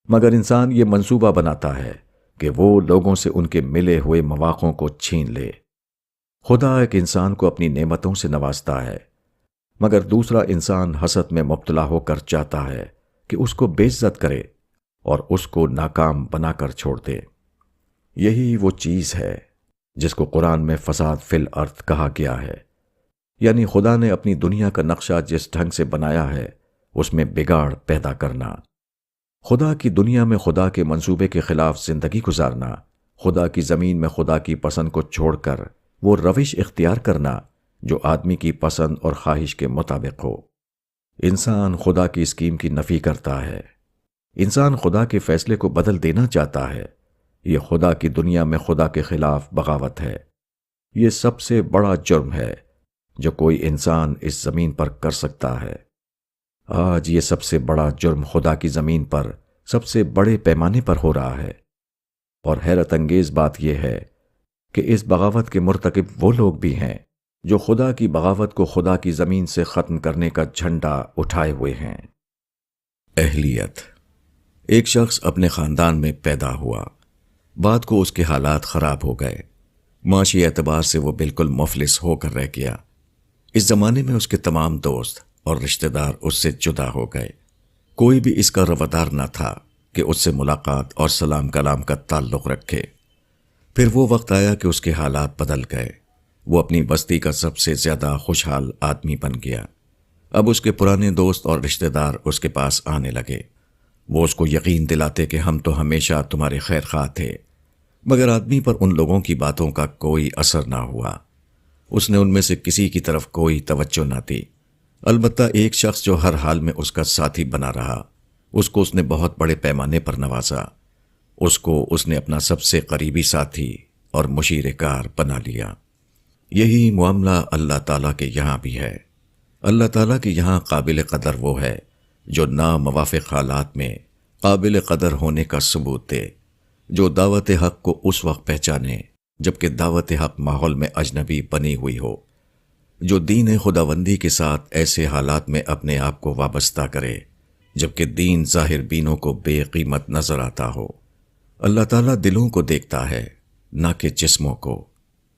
مگر انسان یہ منصوبہ بناتا ہے کہ وہ لوگوں سے ان کے ملے ہوئے مواقعوں کو چھین لے۔ خدا ایک انسان کو اپنی نعمتوں سے نوازتا ہے، مگر دوسرا انسان حسد میں مبتلا ہو کر چاہتا ہے کہ اس کو بے عزت کرے اور اس کو ناکام بنا کر چھوڑ دے۔ یہی وہ چیز ہے جس کو قرآن میں فساد فی الارض کہا گیا ہے، یعنی خدا نے اپنی دنیا کا نقشہ جس ڈھنگ سے بنایا ہے اس میں بگاڑ پیدا کرنا۔ خدا کی دنیا میں خدا کے منصوبے کے خلاف زندگی گزارنا، خدا کی زمین میں خدا کی پسند کو چھوڑ کر وہ روش اختیار کرنا جو آدمی کی پسند اور خواہش کے مطابق ہو۔ انسان خدا کی اسکیم کی نفی کرتا ہے، انسان خدا کے فیصلے کو بدل دینا چاہتا ہے۔ یہ خدا کی دنیا میں خدا کے خلاف بغاوت ہے۔ یہ سب سے بڑا جرم ہے جو کوئی انسان اس زمین پر کر سکتا ہے۔ آج یہ سب سے بڑا جرم خدا کی زمین پر سب سے بڑے پیمانے پر ہو رہا ہے، اور حیرت انگیز بات یہ ہے کہ اس بغاوت کے مرتکب وہ لوگ بھی ہیں جو خدا کی بغاوت کو خدا کی زمین سے ختم کرنے کا جھنڈا اٹھائے ہوئے ہیں۔ اہلیت۔ ایک شخص اپنے خاندان میں پیدا ہوا، بعد کو اس کے حالات خراب ہو گئے، معاشی اعتبار سے وہ بالکل مفلس ہو کر رہ گیا۔ اس زمانے میں اس کے تمام دوست اور رشتہ دار اس سے جدا ہو گئے، کوئی بھی اس کا روادار نہ تھا کہ اس سے ملاقات اور سلام کلام کا تعلق رکھے۔ پھر وہ وقت آیا کہ اس کے حالات بدل گئے، وہ اپنی بستی کا سب سے زیادہ خوشحال آدمی بن گیا۔ اب اس کے پرانے دوست اور رشتہ دار اس کے پاس آنے لگے، وہ اس کو یقین دلاتے کہ ہم تو ہمیشہ تمہارے خیر خواہ تھے، مگر آدمی پر ان لوگوں کی باتوں کا کوئی اثر نہ ہوا۔ اس نے ان میں سے کسی کی طرف کوئی توجہ نہ دی، البتہ ایک شخص جو ہر حال میں اس کا ساتھی بنا رہا، اس کو اس نے بہت بڑے پیمانے پر نوازا، اس کو اس نے اپنا سب سے قریبی ساتھی اور مشیر کار بنا لیا۔ یہی معاملہ اللہ تعالیٰ کے یہاں بھی ہے۔ اللہ تعالیٰ کے یہاں قابل قدر وہ ہے جو ناموافق حالات میں قابل قدر ہونے کا ثبوت دے، جو دعوت حق کو اس وقت پہچانے جبکہ دعوت حق ماحول میں اجنبی بنی ہوئی ہو، جو دین خداوندی کے ساتھ ایسے حالات میں اپنے آپ کو وابستہ کرے جبکہ دین ظاہر بینوں کو بے قیمت نظر آتا ہو۔ اللہ تعالیٰ دلوں کو دیکھتا ہے نہ کہ جسموں کو۔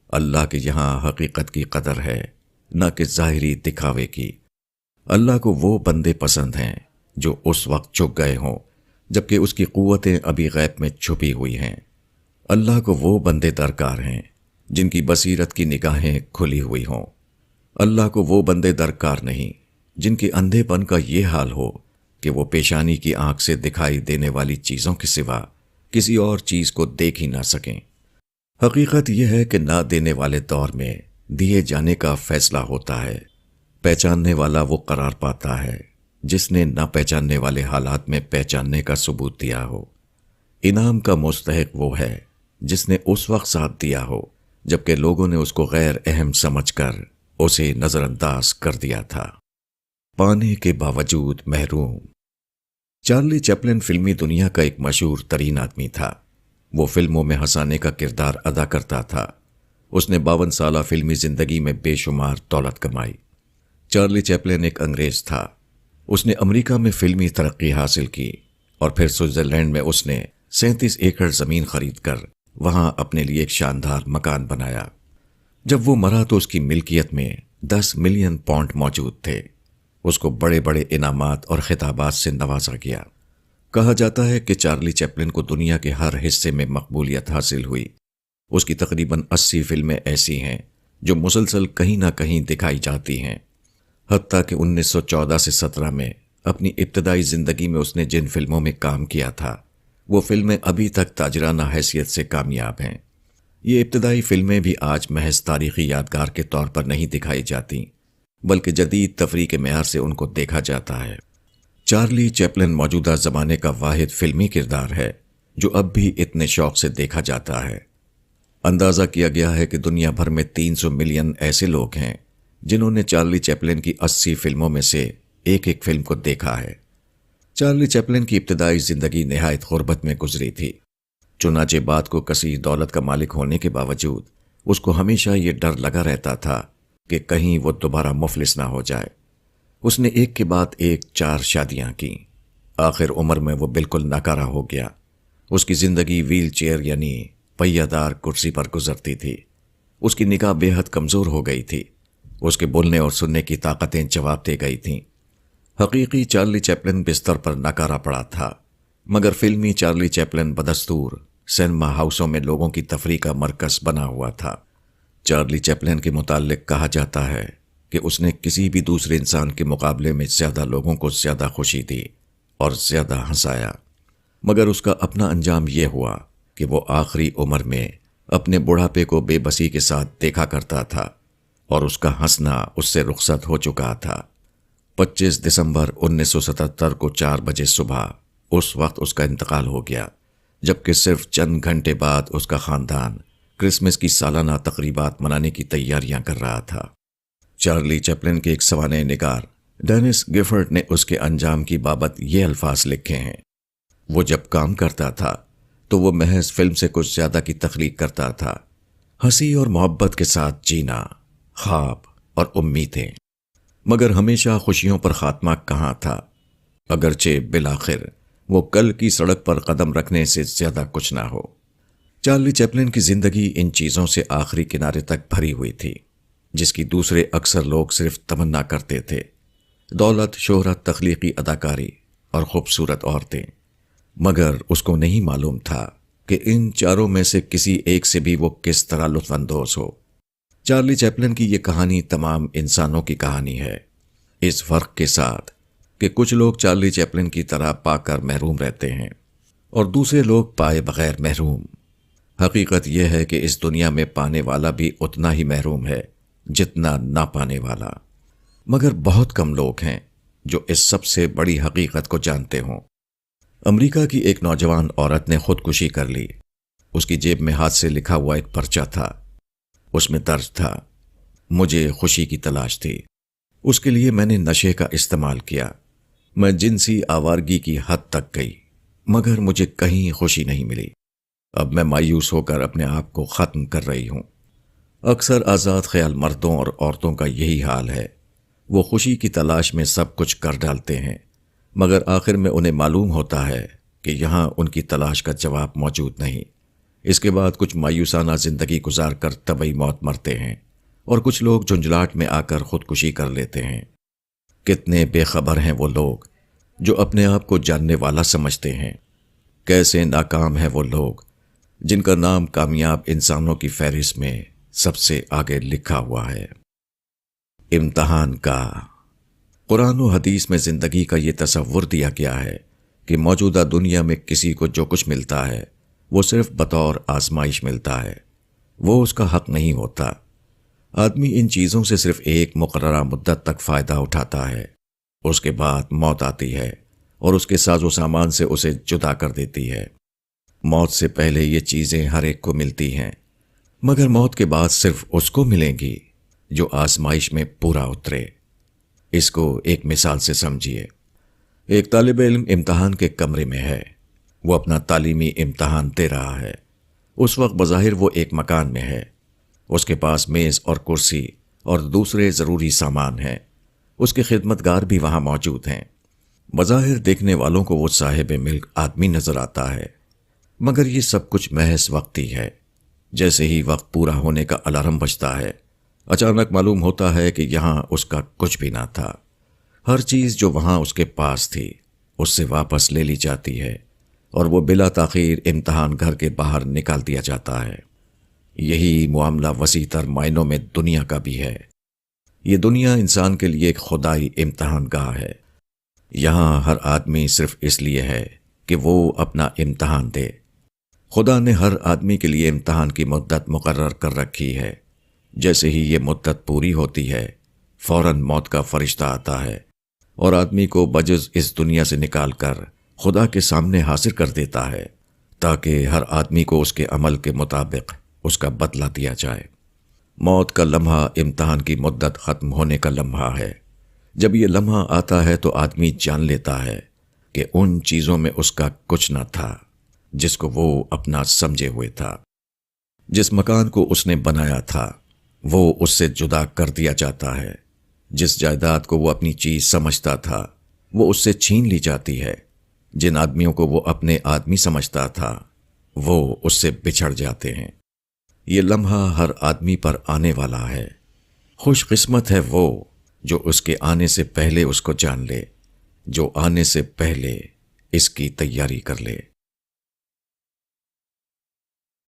اللہ کے یہاں حقیقت کی قدر ہے نہ کہ ظاہری دکھاوے کی۔ اللہ کو وہ بندے پسند ہیں جو اس وقت جھک گئے ہوں جبکہ اس کی قوتیں ابھی غیب میں چھپی ہوئی ہیں۔ اللہ کو وہ بندے درکار ہیں جن کی بصیرت کی نگاہیں کھلی ہوئی ہوں۔ اللہ کو وہ بندے درکار نہیں جن کے اندھے پن کا یہ حال ہو کہ وہ پیشانی کی آنکھ سے دکھائی دینے والی چیزوں کے سوا کسی اور چیز کو دیکھ ہی نہ سکیں۔ حقیقت یہ ہے کہ نہ دینے والے دور میں دیے جانے کا فیصلہ ہوتا ہے، پہچاننے والا وہ قرار پاتا ہے، جس نے نہ پہچاننے والے حالات میں پہچاننے کا ثبوت دیا ہو۔ انعام کا مستحق وہ ہے جس نے اس وقت ساتھ دیا ہو جبکہ لوگوں نے اس کو غیر اہم سمجھ کر اسے نظر انداز کر دیا تھا۔ پانے کے باوجود محروم۔ چارلی چیپلن فلمی دنیا کا ایک مشہور ترین آدمی تھا۔ وہ فلموں میں ہنسانے کا کردار ادا کرتا تھا۔ اس نے 52 سالہ فلمی زندگی میں بے شمار دولت کمائی۔ چارلی چیپلن ایک انگریز تھا۔ اس نے امریکہ میں فلمی ترقی حاصل کی اور پھر سوئٹزرلینڈ میں اس نے 37 ایکڑ زمین خرید کر وہاں اپنے لیے ایک شاندار مکان بنایا۔ جب وہ مرا تو اس کی ملکیت میں 10 ملین پاؤنڈ موجود تھے۔ اس کو بڑے بڑے انعامات اور خطابات سے نوازا گیا۔ کہا جاتا ہے کہ چارلی چیپلن کو دنیا کے ہر حصے میں مقبولیت حاصل ہوئی۔ اس کی تقریباً 80 فلمیں ایسی ہیں جو مسلسل کہیں نہ کہیں دکھائی جاتی ہیں۔ حتیٰ کہ 1914 سے 17 میں اپنی ابتدائی زندگی میں اس نے جن فلموں میں کام کیا تھا وہ فلمیں ابھی تک تاجرانہ حیثیت سے کامیاب ہیں۔ یہ ابتدائی فلمیں بھی آج محض تاریخی یادگار کے طور پر نہیں دکھائی جاتی بلکہ جدید تفریح کے معیار سے ان کو دیکھا جاتا ہے۔ چارلی چیپلن موجودہ زمانے کا واحد فلمی کردار ہے جو اب بھی اتنے شوق سے دیکھا جاتا ہے۔ اندازہ کیا گیا ہے کہ دنیا بھر میں 300 ملین ایسے لوگ ہیں جنہوں نے چارلی چیپلن کی 80 فلموں میں سے ایک ایک فلم کو دیکھا ہے۔ چارلی چیپلن کی ابتدائی زندگی نہایت غربت میں گزری تھی۔ چنانچہ بعد کو کثیر دولت کا مالک ہونے کے باوجود اس کو ہمیشہ یہ ڈر لگا رہتا تھا کہ کہیں وہ دوبارہ مفلس نہ ہو جائے۔ اس نے ایک کے بعد ایک 4 شادیاں کیں۔ آخر عمر میں وہ بالکل ناکارہ ہو گیا۔ اس کی زندگی ویل چیئر یعنی پہیہ دار کرسی پر گزرتی تھی۔ اس کی نگاہ بے حد کمزور ہو گئی تھی۔ اس کے بولنے اور سننے کی طاقتیں جواب دے گئی تھیں۔ حقیقی چارلی چیپلن بستر پر ناکارہ پڑا تھا، مگر فلمی چارلی چیپلن بدستور سینما ہاؤسوں میں لوگوں کی تفریح کا مرکز بنا ہوا تھا۔ چارلی چیپلن کے متعلق کہا جاتا ہے کہ اس نے کسی بھی دوسرے انسان کے مقابلے میں زیادہ لوگوں کو زیادہ خوشی دی اور زیادہ ہنسایا، مگر اس کا اپنا انجام یہ ہوا کہ وہ آخری عمر میں اپنے بڑھاپے کو بے بسی کے ساتھ دیکھا کرتا تھا اور اس کا ہنسنا اس سے رخصت ہو چکا تھا۔ 25 دسمبر 1977 کو 4 بجے صبح اس وقت اس کا انتقال ہو گیا، جبکہ صرف چند گھنٹے بعد اس کا خاندان کرسمس کی سالانہ تقریبات منانے کی تیاریاں کر رہا تھا۔ چارلی چیپلن کے ایک سوانح نگار ڈینس گفرڈ نے اس کے انجام کی بابت یہ الفاظ لکھے ہیں: وہ جب کام کرتا تھا تو وہ محض فلم سے کچھ زیادہ کی تخلیق کرتا تھا۔ ہنسی اور محبت کے ساتھ جینا، خواب اور امیدیں، مگر ہمیشہ خوشیوں پر خاتمہ کہاں تھا؟ اگرچہ بالآخر وہ کل کی سڑک پر قدم رکھنے سے زیادہ کچھ نہ ہو۔ چارلی چیپلن کی زندگی ان چیزوں سے آخری کنارے تک بھری ہوئی تھی جس کی دوسرے اکثر لوگ صرف تمنا کرتے تھے: دولت، شہرت، تخلیقی اداکاری اور خوبصورت عورتیں۔ مگر اس کو نہیں معلوم تھا کہ ان چاروں میں سے کسی ایک سے بھی وہ کس طرح لطف اندوز ہو۔ چارلی چیپلن کی یہ کہانی تمام انسانوں کی کہانی ہے، اس فرق کے ساتھ کہ کچھ لوگ چارلی چیپلن کی طرح پا کر محروم رہتے ہیں اور دوسرے لوگ پائے بغیر محروم۔ حقیقت یہ ہے کہ اس دنیا میں پانے والا بھی اتنا ہی محروم ہے جتنا نہ پانے والا، مگر بہت کم لوگ ہیں جو اس سب سے بڑی حقیقت کو جانتے ہوں۔ امریکہ کی ایک نوجوان عورت نے خودکشی کر لی۔ اس کی جیب میں ہاتھ سے لکھا ہوا ایک پرچہ تھا۔ اس میں درج تھا: مجھے خوشی کی تلاش تھی، اس کے لیے میں نے نشے کا استعمال کیا، میں جنسی آوارگی کی حد تک گئی، مگر مجھے کہیں خوشی نہیں ملی۔ اب میں مایوس ہو کر اپنے آپ کو ختم کر رہی ہوں۔ اکثر آزاد خیال مردوں اور عورتوں کا یہی حال ہے۔ وہ خوشی کی تلاش میں سب کچھ کر ڈالتے ہیں، مگر آخر میں انہیں معلوم ہوتا ہے کہ یہاں ان کی تلاش کا جواب موجود نہیں۔ اس کے بعد کچھ مایوسانہ زندگی گزار کر طبعی موت مرتے ہیں اور کچھ لوگ جھنجھلاہٹ میں آ کر خودکشی کر لیتے ہیں۔ کتنے بے خبر ہیں وہ لوگ جو اپنے آپ کو جاننے والا سمجھتے ہیں۔ کیسے ناکام ہیں وہ لوگ جن کا نام کامیاب انسانوں کی فہرست میں سب سے آگے لکھا ہوا ہے۔ امتحان کا قرآن و حدیث میں زندگی کا یہ تصور دیا گیا ہے کہ موجودہ دنیا میں کسی کو جو کچھ ملتا ہے وہ صرف بطور آزمائش ملتا ہے، وہ اس کا حق نہیں ہوتا۔ آدمی ان چیزوں سے صرف ایک مقررہ مدت تک فائدہ اٹھاتا ہے، اس کے بعد موت آتی ہے اور اس کے ساز و سامان سے اسے جدا کر دیتی ہے۔ موت سے پہلے یہ چیزیں ہر ایک کو ملتی ہیں، مگر موت کے بعد صرف اس کو ملیں گی جو آزمائش میں پورا اترے۔ اس کو ایک مثال سے سمجھیے۔ ایک طالب علم امتحان کے کمرے میں ہے، وہ اپنا تعلیمی امتحان دے رہا ہے۔ اس وقت بظاہر وہ ایک مکان میں ہے، اس کے پاس میز اور کرسی اور دوسرے ضروری سامان ہیں، اس کے خدمتگار بھی وہاں موجود ہیں۔ بظاہر دیکھنے والوں کو وہ صاحب ملک آدمی نظر آتا ہے، مگر یہ سب کچھ محض وقتی ہے۔ جیسے ہی وقت پورا ہونے کا الارم بجتا ہے، اچانک معلوم ہوتا ہے کہ یہاں اس کا کچھ بھی نہ تھا۔ ہر چیز جو وہاں اس کے پاس تھی اس سے واپس لے لی جاتی ہے اور وہ بلا تاخیر امتحان گھر کے باہر نکال دیا جاتا ہے۔ یہی معاملہ وسیع تر معنوں میں دنیا کا بھی ہے۔ یہ دنیا انسان کے لیے ایک خدائی امتحان گاہ ہے۔ یہاں ہر آدمی صرف اس لیے ہے کہ وہ اپنا امتحان دے۔ خدا نے ہر آدمی کے لیے امتحان کی مدت مقرر کر رکھی ہے۔ جیسے ہی یہ مدت پوری ہوتی ہے، فوراً موت کا فرشتہ آتا ہے اور آدمی کو بجز اس دنیا سے نکال کر خدا کے سامنے حاضر کر دیتا ہے، تاکہ ہر آدمی کو اس کے عمل کے مطابق اس کا بدلہ دیا جائے۔ موت کا لمحہ امتحان کی مدت ختم ہونے کا لمحہ ہے۔ جب یہ لمحہ آتا ہے تو آدمی جان لیتا ہے کہ ان چیزوں میں اس کا کچھ نہ تھا جس کو وہ اپنا سمجھے ہوئے تھا۔ جس مکان کو اس نے بنایا تھا وہ اس سے جدا کر دیا جاتا ہے۔ جس جائیداد کو وہ اپنی چیز سمجھتا تھا وہ اس سے چھین لی جاتی ہے۔ جن آدمیوں کو وہ اپنے آدمی سمجھتا تھا وہ اس سے بچھڑ جاتے ہیں۔ یہ لمحہ ہر آدمی پر آنے والا ہے۔ خوش قسمت ہے وہ جو اس کے آنے سے پہلے اس کو جان لے، جو آنے سے پہلے اس کی تیاری کر لے۔